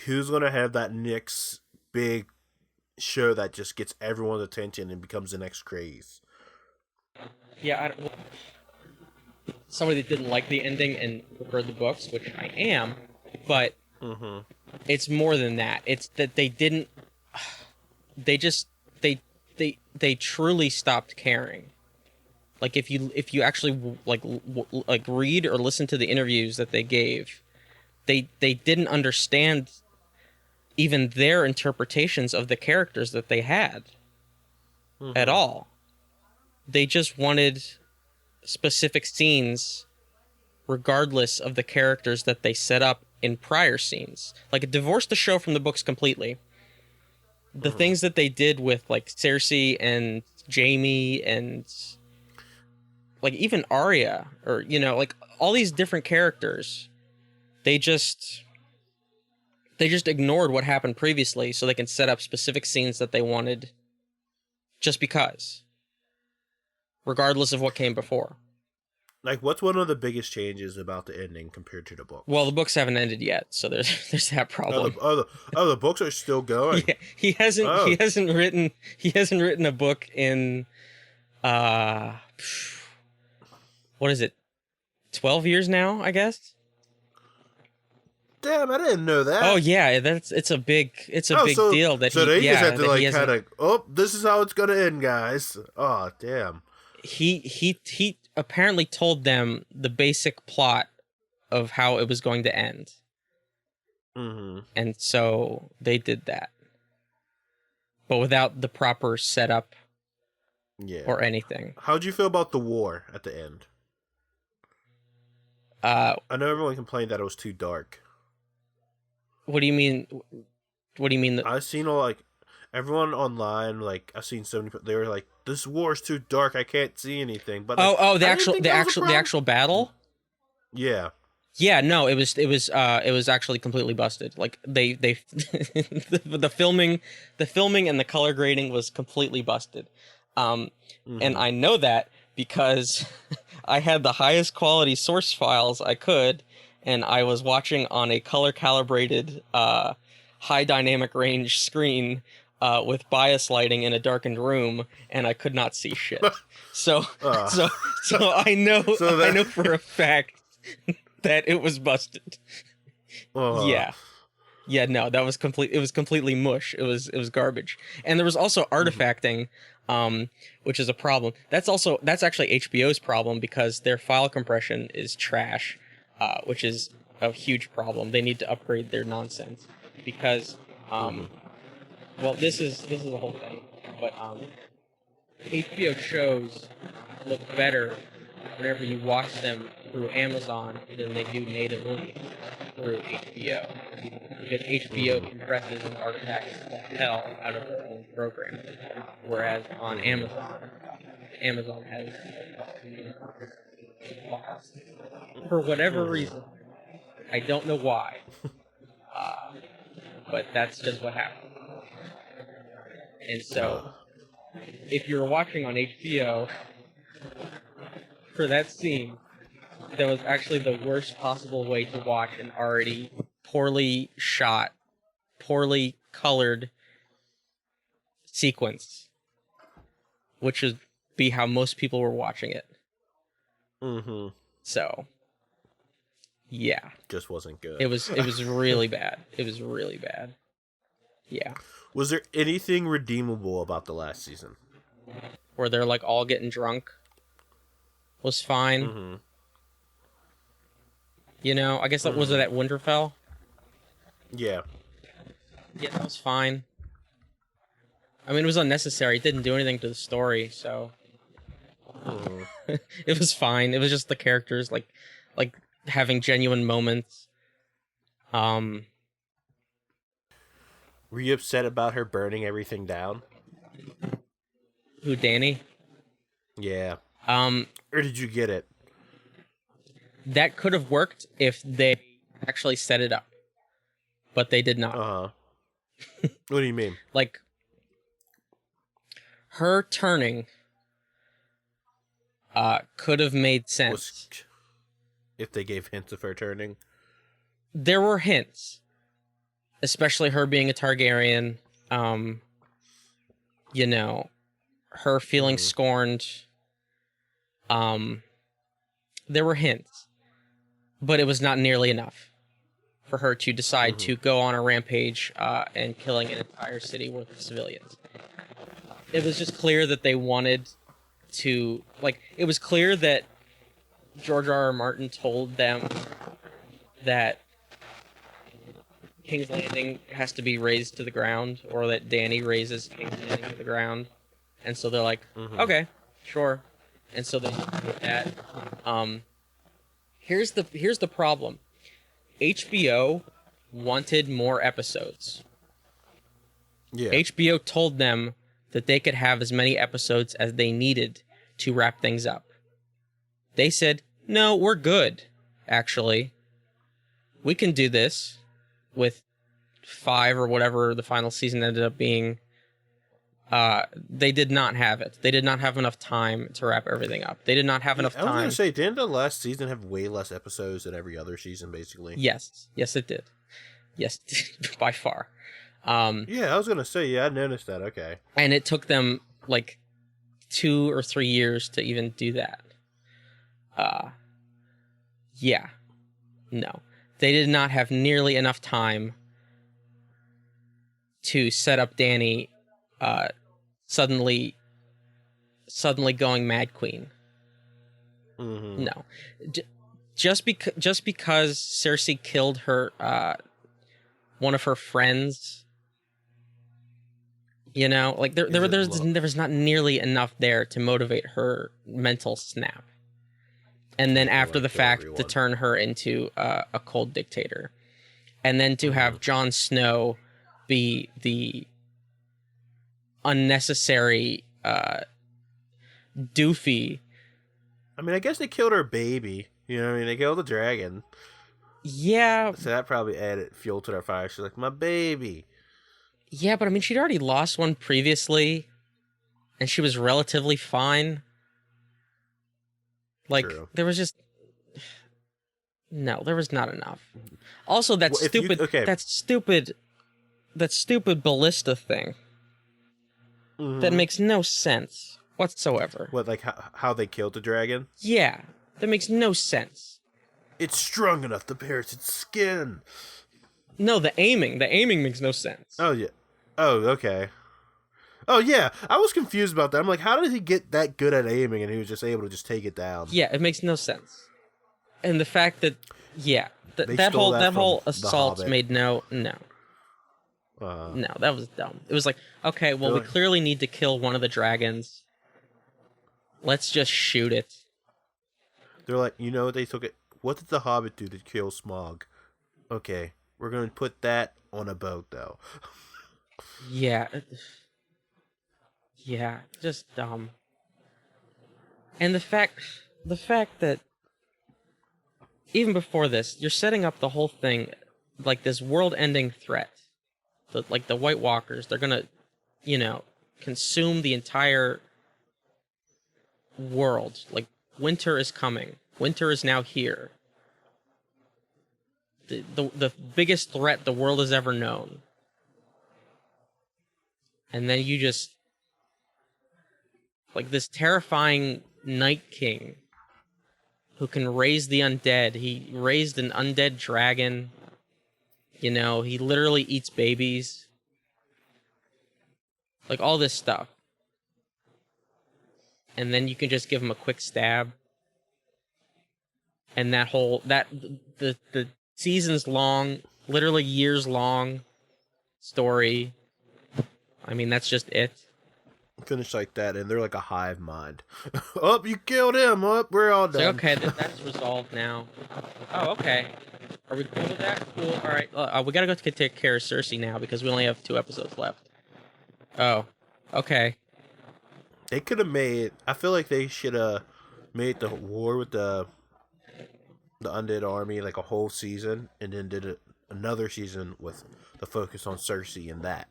who's going to have that next big show that just gets everyone's attention and becomes the next craze.
Yeah, somebody that didn't like the ending and preferred the books, which I am, but it's more than that. It's that they didn't. they just they truly stopped caring. Like if you actually like read or listen to the interviews that they gave, they didn't understand even their interpretations of the characters that they had at all. They just wanted specific scenes regardless of the characters that they set up in prior scenes. Like, it divorced the show from the books completely. The things that they did with, like, Cersei and Jaime and, like, even Arya, or, you know, like, all these different characters, they just ignored what happened previously so they can set up specific scenes that they wanted just because, regardless of what came before.
Like, what's one of the biggest changes about the ending compared to the book?
Well, the books haven't ended yet, so there's that problem.
The books are still going.
Yeah, he hasn't written a book in what is it? 12 years now, I guess.
Damn, I didn't know that.
Oh yeah, it's a big deal that
they just had to like kind of this is how it's gonna end, guys. Oh damn.
He apparently told them the basic plot of how it was going to end. And so they did that, but without the proper setup or anything.
How'd you feel about the war at the end? I know everyone complained that it was too dark.
What do you mean? What do you mean?
I've seen everyone online, like I've seen so many. They were like, "This war is too dark. I can't see anything." But
the actual battle.
Yeah.
Yeah, no, it was actually completely busted. Like they the filming and the color grading was completely busted. And I know that because I had the highest quality source files I could, and I was watching on a color calibrated high dynamic range screen with bias lighting in a darkened room, and I could not see shit. So I know for a fact that it was busted. Yeah, no, that was complete. It was completely mush. It was garbage. And there was also artifacting, which is a problem. That's actually HBO's problem because their file compression is trash, which is a huge problem. They need to upgrade their nonsense because, well, this is a whole thing, but HBO shows look better whenever you watch them through Amazon than they do natively through HBO. Because HBO compresses and artifacts the hell out of their own program. Whereas on Amazon has for whatever reason. I don't know why. But that's just what happened. And so, if you're watching on HBO, for that scene, that was actually the worst possible way to watch an already poorly shot, poorly colored sequence, which would be how most people were watching it. So, yeah,
just wasn't good.
It was really bad. It was really bad. Yeah.
Was there anything redeemable about the last season?
Where they're like all getting drunk? Was fine. You know, I guess that was it at Winterfell.
Yeah.
Yeah, that was fine. I mean, it was unnecessary. It didn't do anything to the story, so it was fine. It was just the characters like having genuine moments.
Were you upset about her burning everything down?
Who, Dany?
Yeah. Or did you get it?
That could have worked if they actually set it up. But they did not.
What do you mean?
Like, her turning could have made sense.
If they gave hints of her turning?
There were hints. Especially her being a Targaryen. You know, her feeling scorned. There were hints. But it was not nearly enough for her to decide to go on a rampage and killing an entire city worth of civilians. it was just clear that they wanted to, like, it was clear that George R. R. Martin told them that King's Landing has to be razed to the ground, or that Dany raises King's Landing to the ground, and so they're like, okay, sure, and so they did that. Here's the problem. HBO wanted more episodes.
Yeah.
HBO told them that they could have as many episodes as they needed to wrap things up. They said, no, we're good, actually. We can do this with 5 or whatever the final season ended up being. They did not have it. They did not have enough time to wrap everything up. They did not have enough time.
I was going to say, didn't the last season have way less episodes than every other season, basically?
Yes. Yes, it did. Yes, by far.
Yeah, I was going to say, yeah, I noticed that. Okay.
And it took them, like, 2 or 3 years to even do that. Yeah. No. They did not have nearly enough time to set up Dany suddenly going Mad Queen.
Mm-hmm.
No. Just because Cersei killed her one of her friends, you know, like there was not nearly enough there to motivate her mental snap. And then after the fact, to turn her into a cold dictator. And then to have Jon Snow be the unnecessary doofy.
I mean, I guess they killed her baby. You know what I mean? They killed the dragon.
Yeah.
So that probably added fuel to their fire. She's like, my baby.
Yeah, but I mean, she'd already lost one previously. And she was relatively fine. Like, True. There was just... No, there was not enough. Also, that stupid ballista thing. Mm-hmm. That makes no sense whatsoever.
What, like how they killed the dragon?
Yeah, that makes no sense.
It's strong enough to pierce its skin.
No, the aiming makes no sense.
Oh, yeah. Oh, okay. Oh, yeah. I was confused about that. I'm like, how did he get that good at aiming and he was just able to just take it down?
Yeah, it makes no sense. And the fact that, yeah, that whole assault made no. No, that was dumb. It was like, okay, well, we clearly need to kill one of the dragons. Let's just shoot it.
They're like, you know, they took it. What did the Hobbit do to kill Smaug? Okay, we're going to put that on a boat, though.
Yeah. Yeah, just dumb. And the fact that even before this, you're setting up the whole thing like this world-ending threat. Like the White Walkers, they're gonna, you know, consume the entire world. Like, winter is coming. Winter is now here. The biggest threat the world has ever known. And then you just... Like this terrifying Night King who can raise the undead. He raised an undead dragon. You know, he literally eats babies. Like all this stuff. And then you can just give him a quick stab. And the seasons long, literally years long story. I mean, that's just it.
Finish like that, and they're like a hive mind. Oh, you killed him. Oh, we're all done.
Like, okay, that's resolved now. Oh, okay. Are we cool with that? Cool. All right. We gotta go take care of Cersei now because we only have 2 episodes left. Oh, okay.
They could have made. I feel like they should have made the war with the undead army like a whole season, and then did another season with the focus on Cersei and that.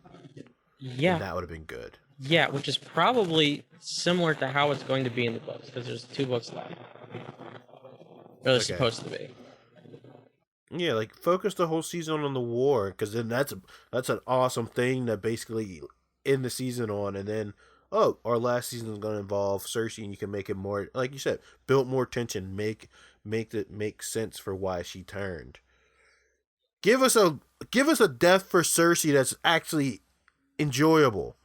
Yeah,
and that would have been good.
Yeah, which is probably similar to how it's going to be in the books, because there's 2 books left. Or they're supposed to be.
Yeah, like, focus the whole season on the war, because then that's an awesome thing to basically end the season on, and then, our last season is going to involve Cersei, and you can make it more, like you said, build more tension, make it make sense for why she turned. Give us a death for Cersei that's actually enjoyable.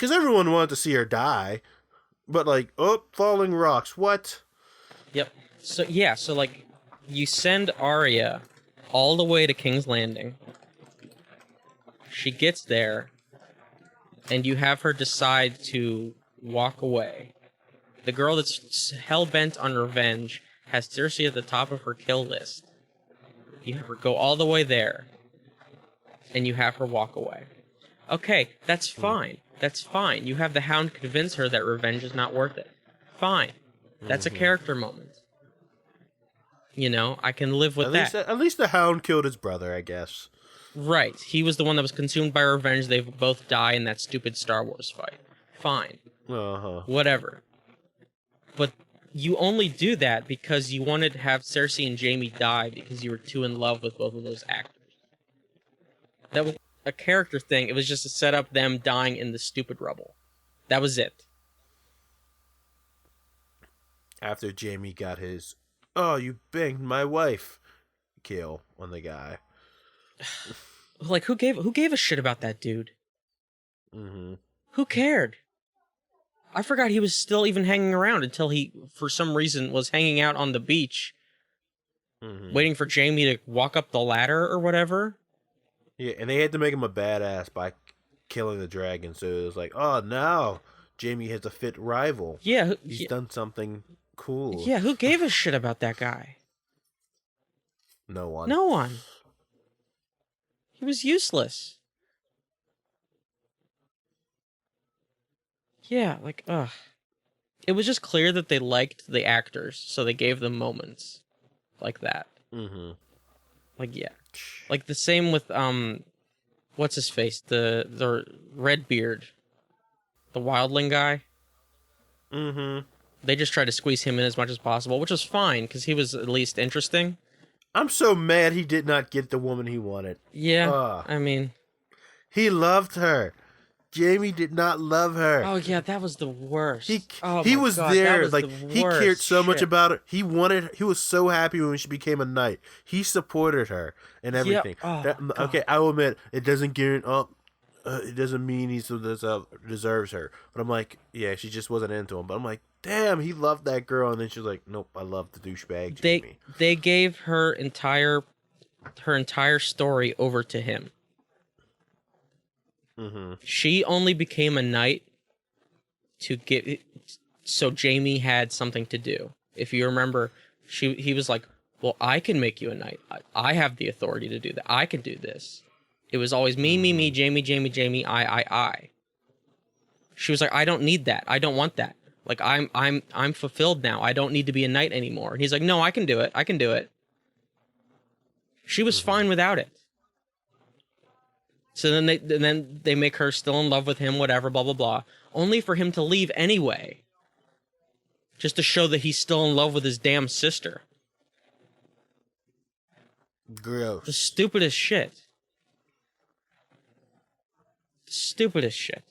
because everyone wanted to see her die, but like, oh, falling rocks. What?
Yep. So yeah, so like, you send Arya all the way to King's Landing. She gets there, and you have her decide to walk away. The girl that's hell-bent on revenge has Cersei at the top of her kill list. You have her go all the way there, and you have her walk away. Okay, that's fine. That's fine. You have the Hound convince her that revenge is not worth it. Fine. That's a character moment. You know, I can live with that.
At least the Hound killed his brother, I guess.
Right. He was the one that was consumed by revenge. They both die in that stupid Star Wars fight. Fine. Whatever. But you only do that because you wanted to have Cersei and Jaime die because you were too in love with both of those actors. That was a character thing. It was just to set up them dying in the stupid rubble. That was it.
After Jaime got his, "Oh, you banged my wife," kill on the guy.
Like, who gave a shit about that dude? Who cared? I forgot he was still even hanging around until he, for some reason, was hanging out on the beach, waiting for Jaime to walk up the ladder or whatever.
Yeah, and they had to make him a badass by killing the dragon. So it was like, oh, now Jaime has a fit rival.
Yeah,
he's done something cool.
Yeah, who gave a shit about that guy?
No one.
No one. He was useless. Yeah, like, ugh. It was just clear that they liked the actors, so they gave them moments like that. Like, yeah. Like, the same with, what's his face? The Redbeard. The wildling guy. They just tried to squeeze him in as much as possible, which was fine, because he was at least interesting.
I'm so mad he did not get the woman he wanted.
Yeah, I mean...
He loved her. Jaime did not love her.
Oh, yeah, that was the worst.
He was
God,
there.
Was
like, he cared so much about her. He was so happy when she became a knight. He supported her and everything.
Yep.
Okay, I will admit, it doesn't it doesn't mean he deserves her. But I'm like, yeah, she just wasn't into him. But I'm like, damn, he loved that girl. And then she's like, nope, I love the douchebag Jaime.
They gave her entire story over to him. She only became a knight so Jaime had something to do. If you remember, he was like, well, I can make you a knight. I have the authority to do that. I can do this. It was always me, Jaime, I. She was like, I don't need that. I don't want that. Like, I'm fulfilled now. I don't need to be a knight anymore. And he's like, no, I can do it. I can do it. She was fine without it. So then they make her still in love with him, whatever, blah, blah, blah. Only for him to leave anyway. Just to show that he's still in love with his damn sister.
Gross.
The stupidest shit. Stupidest shit.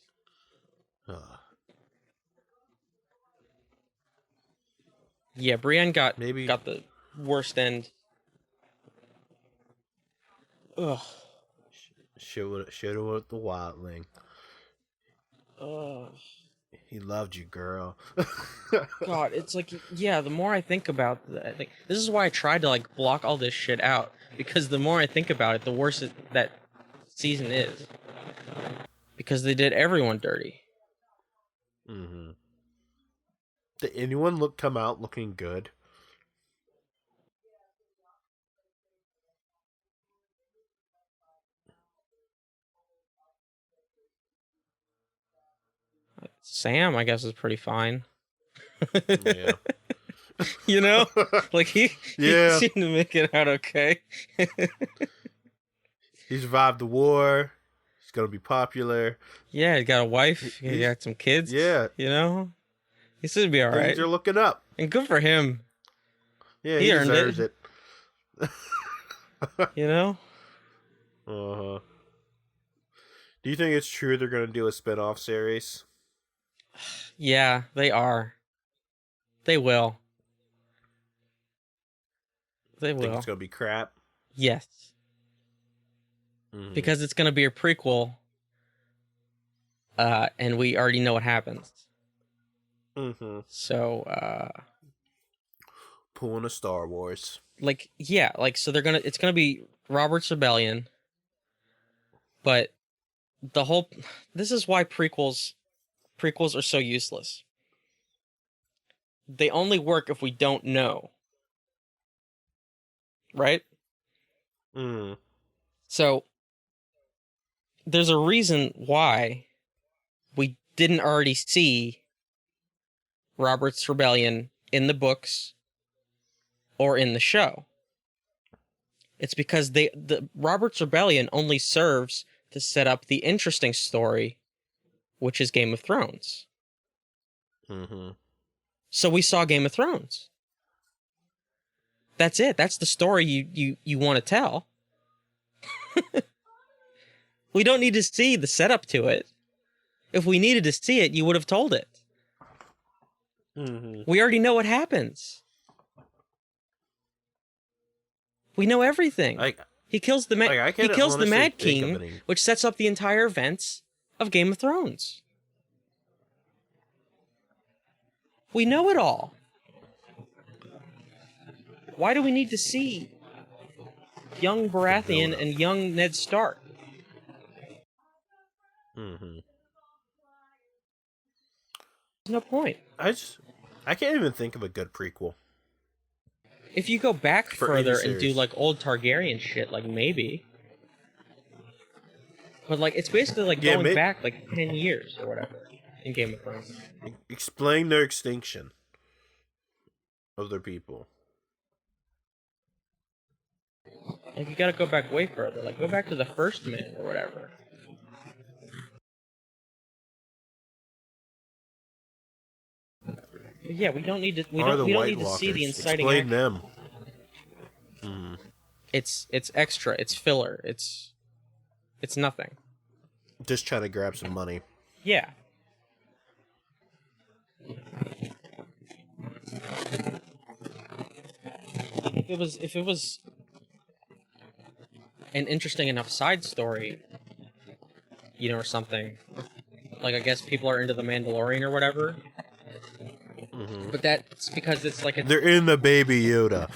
Yeah, Brienne got the worst end. Ugh.
Should have went the wildling. He loved you, girl.
God, it's like, yeah, the more I think about that, like, this is why I tried to, like, block all this shit out. Because the more I think about it, the worse that season is. Because they did everyone dirty.
Did anyone come out looking good?
Sam, I guess, is pretty fine.
Yeah.
You know? Like, he seemed to make it out okay.
He survived the war. He's going to be popular.
Yeah, he got a wife. He got some kids.
Yeah.
You know? He should be all right.
Things are looking up.
And good for him.
Yeah, he deserves it.
You know?
Uh-huh. Do you think it's true they're going to do a spin-off series?
Yeah, they are. They will. They will.
Think it's going to be crap?
Yes. Because it's going to be a prequel and we already know what happens.
Mm-hmm.
So,
Pulling a Star Wars.
like, yeah, like, so it's gonna be Robert's Rebellion, but this is why prequels are so useless. They only work if we don't know. Right?
Mm.
So, there's a reason why we didn't already see Robert's Rebellion in the books or in the show. It's because the Robert's Rebellion only serves to set up the interesting story, which is Game of Thrones.
Mm-hmm.
So we saw Game of Thrones. That's it. That's the story you want to tell. We don't need to see the setup to it. If we needed to see it, you would have told it.
Mm-hmm.
We already know what happens. We know everything. He kills the Mad King, which sets up the entire events of Game of Thrones. We know it all. Why do we need to see young Baratheon and young Ned Stark?
Mm-hmm.
There's no point.
I can't even think of a good prequel.
If you go back further and do like old Targaryen shit, like maybe. But like it's basically like going back like 10 years or whatever in Game of Thrones.
Explain their extinction of their people.
Like you gotta go back way further. Like go back to the first men or whatever. But yeah, we don't need to. We don't need to see the inciting.
Explain them. Mm.
It's extra. It's filler. It's nothing.
Just trying to grab some money.
Yeah. If it was an interesting enough side story, or something, like I guess people are into the Mandalorian or whatever. Mm-hmm. But that's because it's like
they're in the Baby Yoda,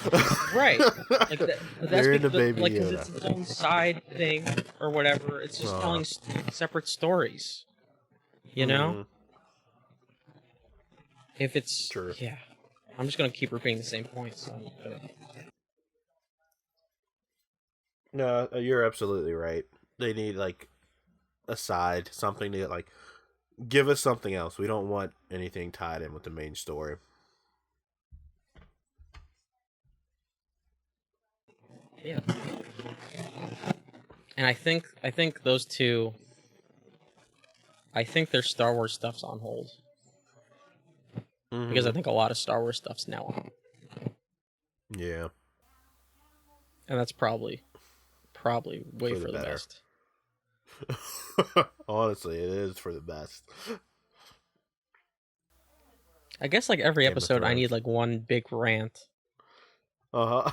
right? Like they're in the Baby Yoda, because it's its own side thing or whatever. It's just telling separate stories, you know. If it's true, yeah. I'm just gonna keep repeating the same points. So
no, you're absolutely right. They need like a side, something to like give us something else. We don't want anything tied in with the main story.
Yeah. And I think those two. I think their Star Wars stuff's on hold. Mm-hmm. Because I think a lot of Star Wars stuff's now on.
Yeah.
And that's probably way for the best.
Honestly, it is for the best.
I guess like every episode I need like one big rant.
Uh-huh.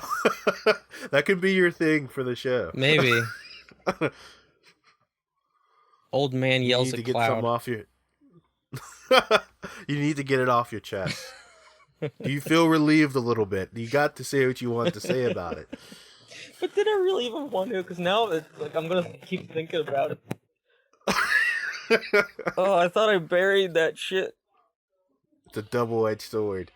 That could be your thing for the show.
Maybe. Old man yells at cloud. You need to get something
off your... You need to get it off your chest. Do you feel relieved a little bit? You got to say what you want to say about it.
But did I really even want to? Because now it's like I'm gonna keep thinking about it. Oh, I thought I buried that shit.
It's a double-edged sword.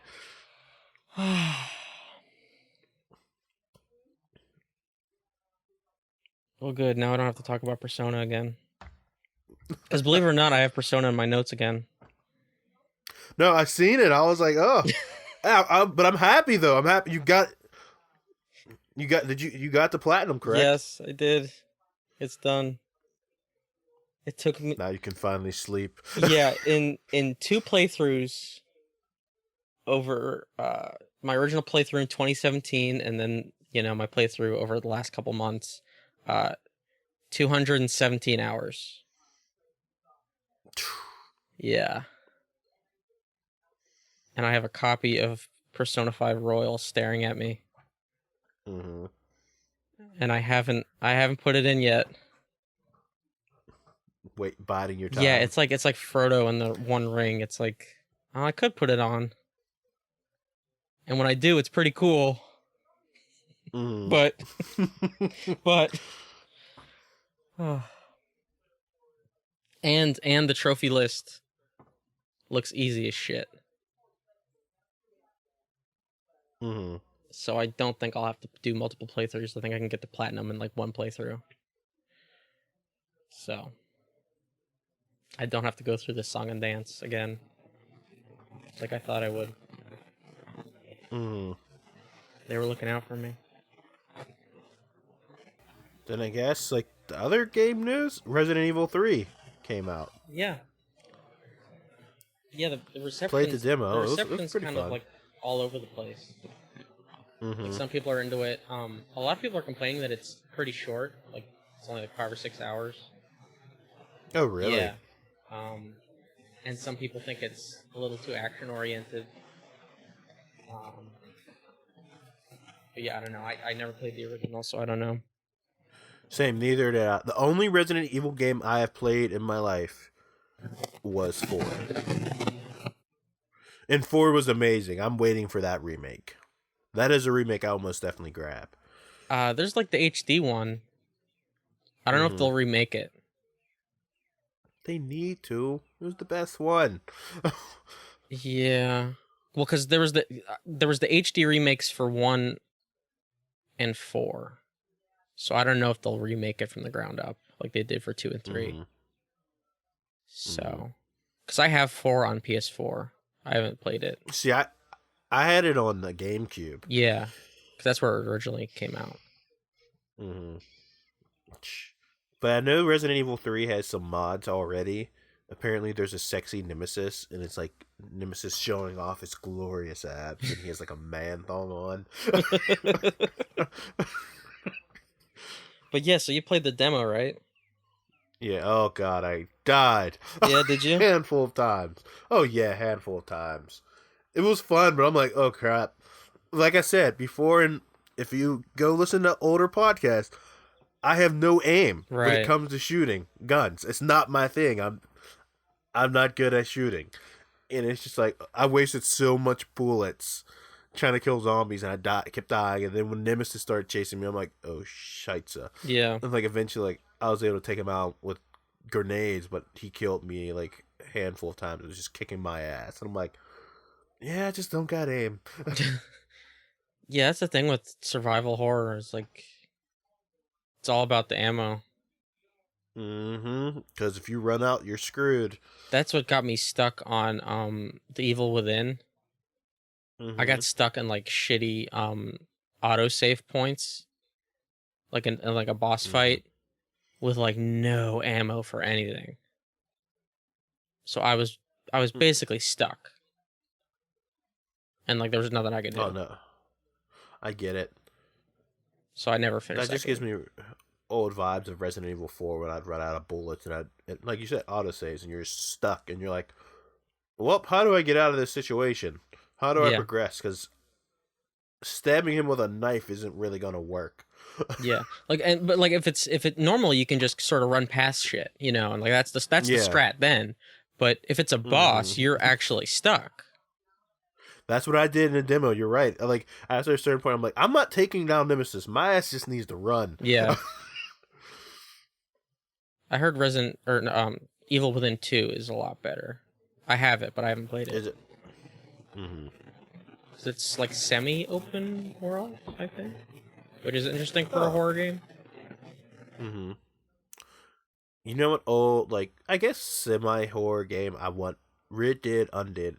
Well, good. Now I don't have to talk about Persona again. Because believe it or not, I have Persona in my notes again.
No, I seen it. I was like, oh, but I'm happy though. I'm happy you got the platinum, correct?
Yes, I did. It's done. It took me.
Now you can finally sleep.
Yeah, in 2 playthroughs over my original playthrough in 2017, and then my playthrough over the last couple months, 217 hours. Yeah. And I have a copy of Persona 5 Royal staring at me.
Mm-hmm.
And I haven't put it in yet.
biding your time.
Yeah, it's like Frodo in the One Ring. It's like, oh, I could put it on, and when I do, it's pretty cool. But and the trophy list looks easy as shit. So I don't think I'll have to do multiple playthroughs. I think I can get the platinum in like one playthrough. So I don't have to go through this song and dance again, like I thought I would. They were looking out for me.
Then I guess like the other game news, Resident Evil 3 came out.
Yeah. Yeah, the reception.
Played the demo.
The
it was
reception's
pretty
kind
fun.
of like all over the place. Like some people are into it. A lot of people are complaining that it's pretty short. Like it's only like 5 or 6 hours.
Oh really?
Yeah. And some people think it's a little too action oriented. But yeah, I don't know. I never played the original, so I don't know.
Same, neither did I. The only Resident Evil game I have played in my life was 4. And 4 was amazing. I'm waiting for that remake. That is a remake I'll most definitely grab.
There's like the HD one. I don't know if they'll remake it.
They need to. It was the best one.
Yeah. Well, because there was the HD remakes for 1 and 4. So I don't know if they'll remake it from the ground up like they did for 2 and 3. So, because I have 4 on PS4, I haven't played it.
See, I had it on the GameCube.
Yeah, because that's where it originally came out.
But I know Resident Evil 3 has some mods already. Apparently, there's a sexy Nemesis, and it's like Nemesis showing off his glorious abs, and he has like a man thong on.
But yeah, so you played the demo, right?
Yeah, oh god, I died.
Yeah, did you?
Handful of times. Oh yeah, handful of times. It was fun, but I'm like, oh crap. Like I said before, and if you go listen to older podcasts, I have no aim when it comes to shooting guns. It's not my thing. I'm not good at shooting. And it's just like, I wasted so much bullets trying to kill zombies, and I kept dying. And then when Nemesis started chasing me, I'm like, oh, scheisse.
Yeah.
And like eventually, like I was able to take him out with grenades, but he killed me like a handful of times. It was just kicking my ass. And I'm like, yeah, I just don't got aim.
Yeah, that's the thing with survival horror. Is like, it's all about the ammo.
Because if you run out, you're screwed.
That's what got me stuck on The Evil Within. I got stuck in like shitty autosave points, like in like a boss fight, with like no ammo for anything. So I was basically stuck, and like there was nothing I could do.
Oh no, I get it.
So I never finished.
That just gives me old vibes of Resident Evil 4 when I'd run out of bullets and like you said, autosaves, and you're stuck, and you're like, well, how do I get out of this situation? How do I progress? Because stabbing him with a knife isn't really gonna work.
Yeah, but if it normally you can just sort of run past shit, you know, and like that's the strat then. But if it's a boss, you're actually stuck.
That's what I did in the demo. You're right. Like after a certain point, I'm like, I'm not taking down Nemesis. My ass just needs to run.
Yeah. I heard Evil Within 2 is a lot better. I have it, but I haven't played it.
Is it?
It's like semi-open world, I think, which is interesting for a horror game.
You know what? Old, like I guess semi-horror game I want. Red Dead Undead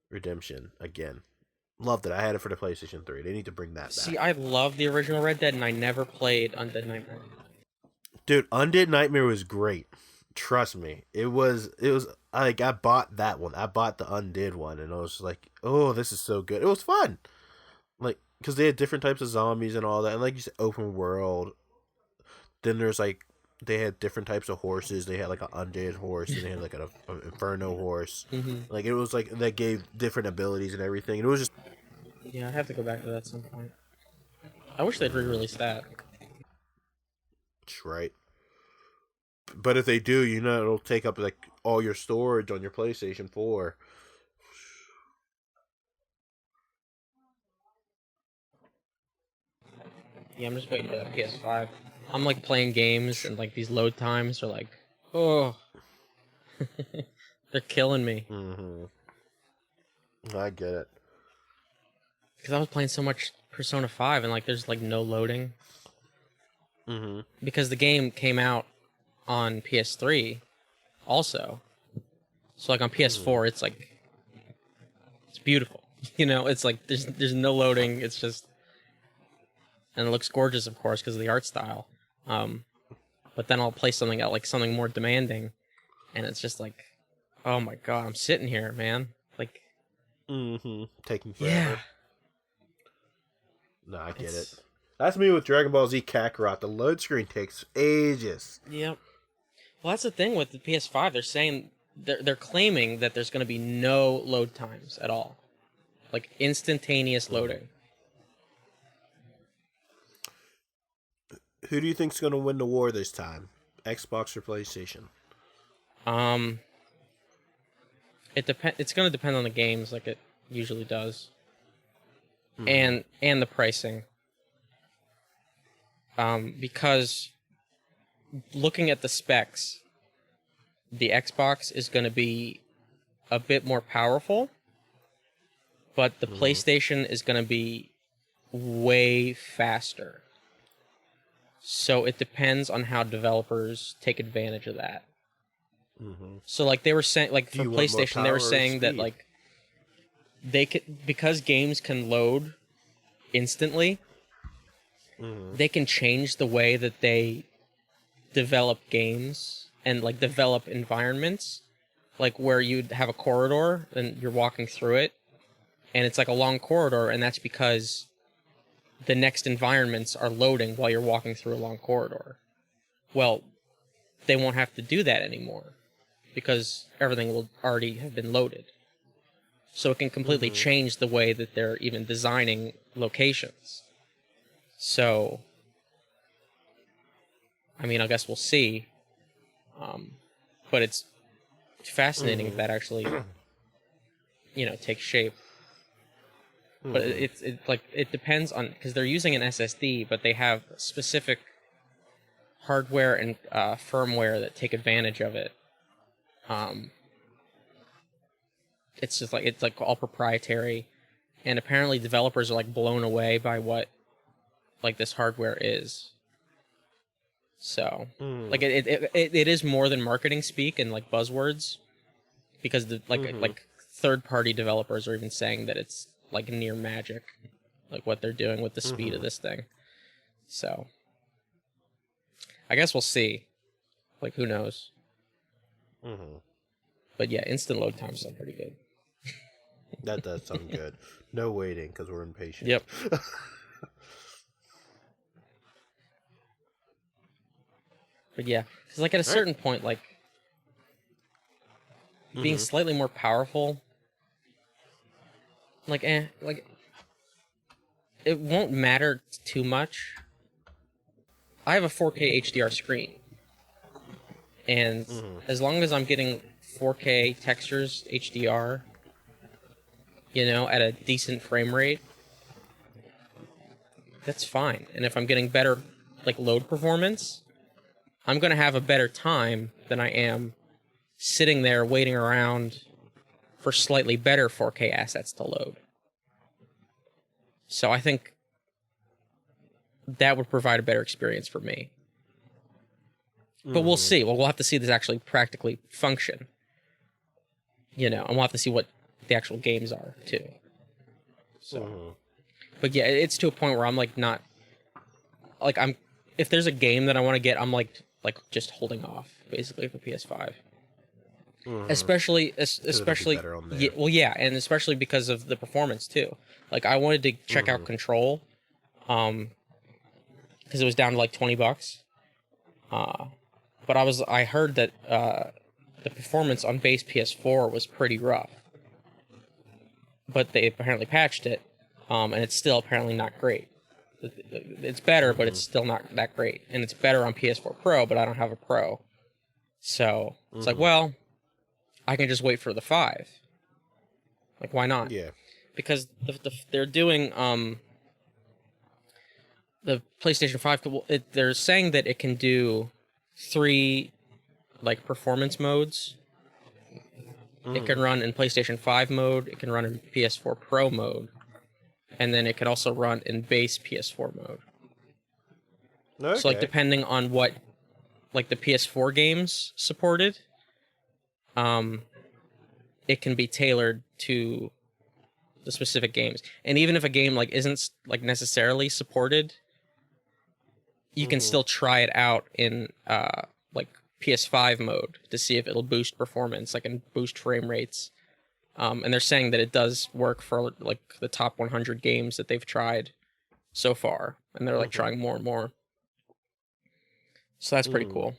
Redemption again. Loved it. I had it for the PlayStation 3. They need to bring that back.
See, I love the original Red Dead, and I never played Undead Nightmare.
Dude, Undead Nightmare was great. Trust me. It was like I bought that one. I bought the Undead one, and I was like, oh, this is so good. It was fun. Like, because they had different types of zombies and all that. And like you said, open world. Then there's like, they had different types of horses. They had like an undead horse, and they had like an inferno horse. Like, it was like, that gave different abilities and everything. And it was just...
Yeah, I have to go back to that at some point. I wish they'd re-release that.
That's right. But if they do, you know, it'll take up like all your storage on your PlayStation 4.
Yeah, I'm just waiting for that PS5. I'm like playing games and like these load times are like, oh, they're killing me.
Mm-hmm. I get it.
Because I was playing so much Persona 5 and like there's like no loading.
Mm-hmm.
Because the game came out on PS3 also. So like on PS4 it's like it's beautiful. You know, it's like there's no loading, it's just, and it looks gorgeous of course because of the art style. But then I'll play something else, like something more demanding, and it's just like, oh my god, I'm sitting here, man. Like,
Taking forever.
yeah.
No, I get it. That's me with Dragon Ball Z Kakarot. The load screen takes ages.
Yep. Well, that's the thing with the PS5. They're saying they're claiming that there's going to be no load times at all, like instantaneous loading.
Who do you think's going to win the war this time? Xbox or PlayStation?
It's going to depend on the games, like it usually does, and the pricing. Because looking at the specs, the Xbox is going to be a bit more powerful, but the PlayStation is going to be way faster. So it depends on how developers take advantage of that. So like they were saying, like for PlayStation, they were saying that like they could, because games can load instantly, they can change the way that they develop games and like develop environments, like where you'd have a corridor and you're walking through it and it's like a long corridor, and that's because the next environments are loading while you're walking through a long corridor. Well, they won't have to do that anymore because everything will already have been loaded. So it can completely change the way that they're even designing locations. So, I mean, I guess we'll see. But it's fascinating if that actually, you know, takes shape. But it depends on, because they're using an SSD, but they have specific hardware and firmware that take advantage of it. It's just like, it's like all proprietary, and apparently developers are like blown away by what like this hardware is. So like it is more than marketing speak and like buzzwords, because the like third party developers are even saying that it's like near magic, like what they're doing with the speed of this thing. So I guess we'll see. Like, who knows? But yeah, instant load times sound pretty good.
That does sound good. No waiting because we're impatient.
Yep. But yeah, because like at a certain point, like being slightly more powerful, like it won't matter too much. I have a 4K HDR screen, and as long as I'm getting 4K textures HDR, you know, at a decent frame rate, that's fine. And if I'm getting better like load performance, I'm going to have a better time than I am sitting there waiting around for slightly better 4K assets to load. So I think that would provide a better experience for me. But we'll see. Well, we'll have to see this actually practically function. You know, and we'll have to see what the actual games are, too. So, but yeah, it's to a point where I'm like not... Like, if there's a game that I want to get, I'm like just holding off, basically, for PS5. Especially, yeah, and especially because of the performance too. Like, I wanted to check out Control, because it was down to like $20. But I heard that the performance on base PS4 was pretty rough. But they apparently patched it, and it's still apparently not great. It's better, but it's still not that great. And it's better on PS4 Pro, but I don't have a Pro. So it's like, well, I can just wait for the 5. Like, why not?
Yeah.
Because they're doing the PlayStation 5. They're saying that it can do 3 like performance modes. It can run in PlayStation 5 mode. It can run in PS4 Pro mode, and then it could also run in base PS4 mode.
Okay.
So like depending on what like the PS4 games supported, it can be tailored to the specific games. And even if a game like isn't like necessarily supported, you can still try it out in like PS5 mode to see if it'll boost performance, like and boost frame rates. And they're saying that it does work for like the top 100 games that they've tried so far, and they're like trying more and more. So that's pretty cool.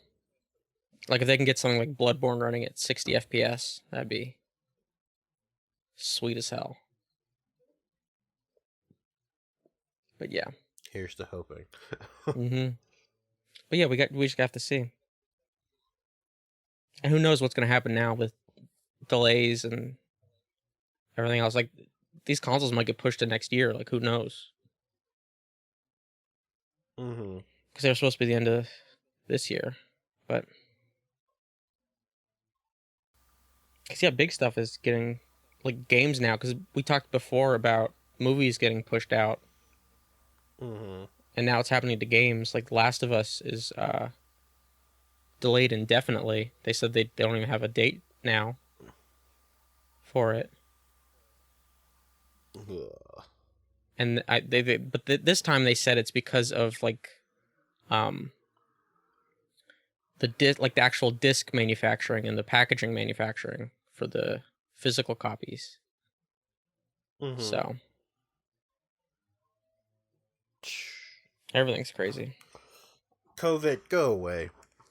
Like if they can get something like Bloodborne running at 60 FPS, that'd be sweet as hell. But yeah.
Here's to hoping.
But yeah, we just have to see. And who knows what's gonna happen now with delays and everything else. Like these consoles might get pushed to next year. Like who knows? Because they're supposed to be the end of this year, but because yeah, big stuff is getting like games now. Because we talked before about movies getting pushed out, and now it's happening to games. Like Last of Us is delayed indefinitely. They said they don't even have a date now for it. And this time they said it's because of like the actual disc manufacturing and the packaging manufacturing for the physical copies. So everything's crazy.
COVID, go away.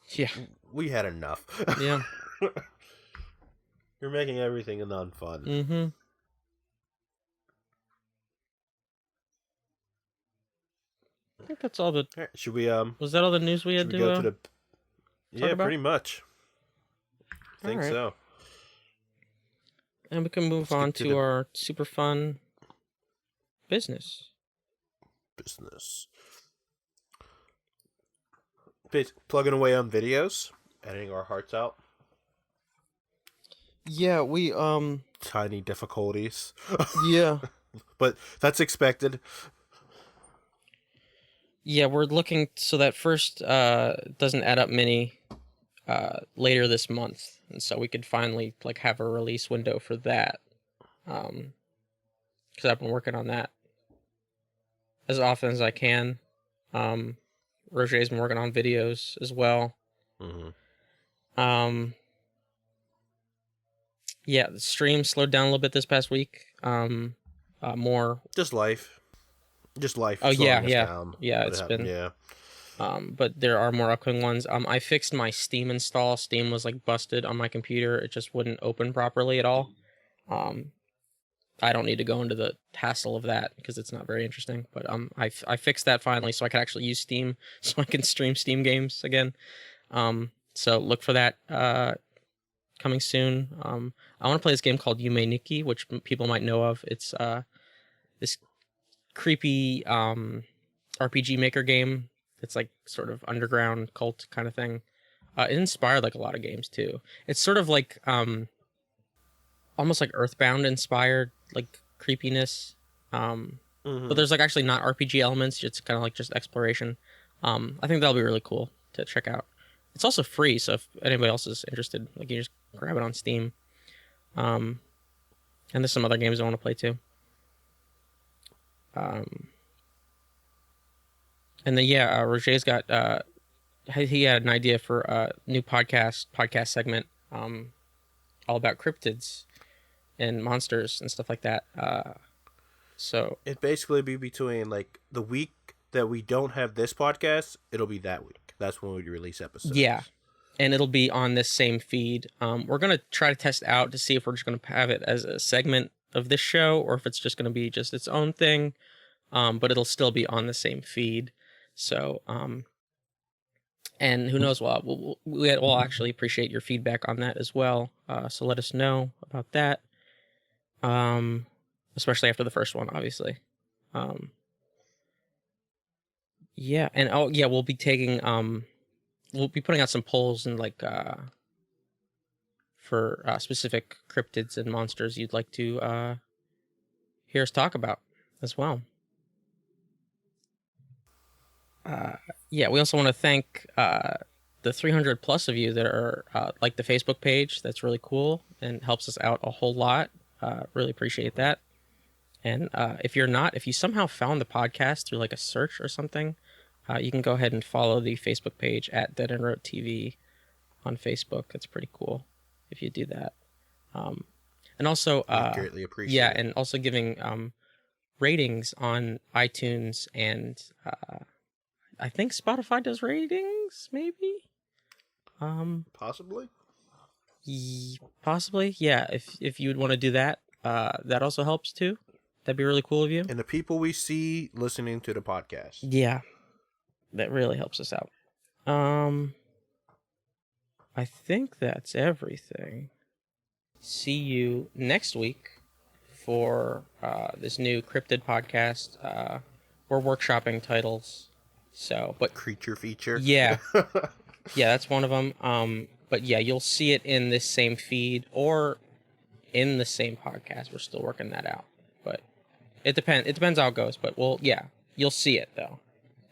Yeah.
We had enough.
Yeah.
You're making everything non-fun.
I think that's all the...
Right, should we,
Was that all the news we had to
go to the... Yeah,
about?
pretty much. I think so.
And we can move on to our super fun business.
Plugging away on videos, editing our hearts out.
Yeah, we
Tiny difficulties.
Yeah.
But that's expected.
Yeah, we're looking so that first doesn't add up mini later this month, and so we could finally like have a release window for that. Because I've been working on that as often as I can. Roget's been working on videos as well. Yeah, the stream slowed down a little bit this past week. More
just life.
Oh yeah,
down.
It's been but there are more upcoming ones. I fixed my Steam install. Steam was like busted on my computer. It just wouldn't open properly at all. I don't need to go into the hassle of that because it's not very interesting. But I fixed that finally, so I can actually use Steam, so I can stream Steam games again. So look for that coming soon. I want to play this game called Yume Nikki, which people might know of. It's this creepy RPG Maker game. It's like sort of underground cult kind of thing. It inspired like a lot of games too. It's sort of like almost like Earthbound inspired like creepiness. But there's like actually not RPG elements. It's kind of like just exploration. I think that'll be really cool to check out. It's also free, so if anybody else is interested, like you just grab it on Steam. And there's some other games I want to play too. And then Roger's got he had an idea for a new podcast segment all about cryptids and monsters and stuff like that. So
it'd basically be between like the week that we don't have this podcast, it'll be that week. That's when we release episodes.
Yeah. And it'll be on this same feed. We're gonna try to test it out to see if we're just gonna have it as a segment of this show or if it's just gonna be just its own thing. But it'll still be on the same feed. So, and And who knows, we'll actually appreciate your feedback on that as well. So let us know about that. Especially after the first one, obviously. Yeah, and we'll be taking we'll be putting out some polls and like for specific cryptids and monsters you'd like to hear us talk about as well. We also want to thank the 300 plus of you that are like the Facebook page. That's really cool and helps us out a whole lot. Really appreciate that. And if you somehow found the podcast through like a search or something, you can go ahead and follow the Facebook page at DeadEndRoad TV on Facebook. That's pretty cool if you do that. And also,
greatly appreciate
it.
it.
And also giving ratings on iTunes and I think Spotify does ratings, maybe.
Possibly.
Possibly, yeah. If you would want to do that, that also helps too. That'd be really cool of you.
And the people we see listening to the podcast.
Yeah, that really helps us out. I think that's everything. See you next week for this new cryptid podcast. We're workshopping titles, but
creature feature.
Yeah, yeah, that's one of them. But yeah, you'll see it in this same feed or in the same podcast. We're still working that out, but it depends. It depends how it goes. But you'll see it though,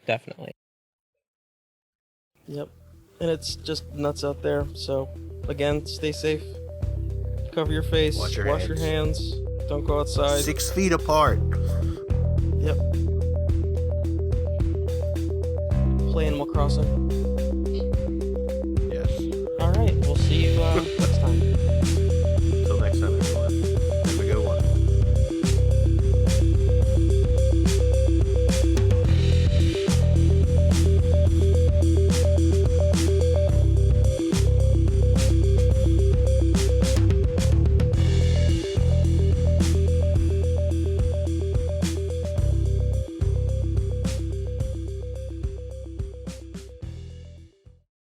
definitely. Yep, and it's just nuts out there. So again, stay safe. Cover your face.
Wash your
hands. Don't go outside.
6 feet apart.
Yep. Play Animal Crossing.
Yes.
All right. We'll see you.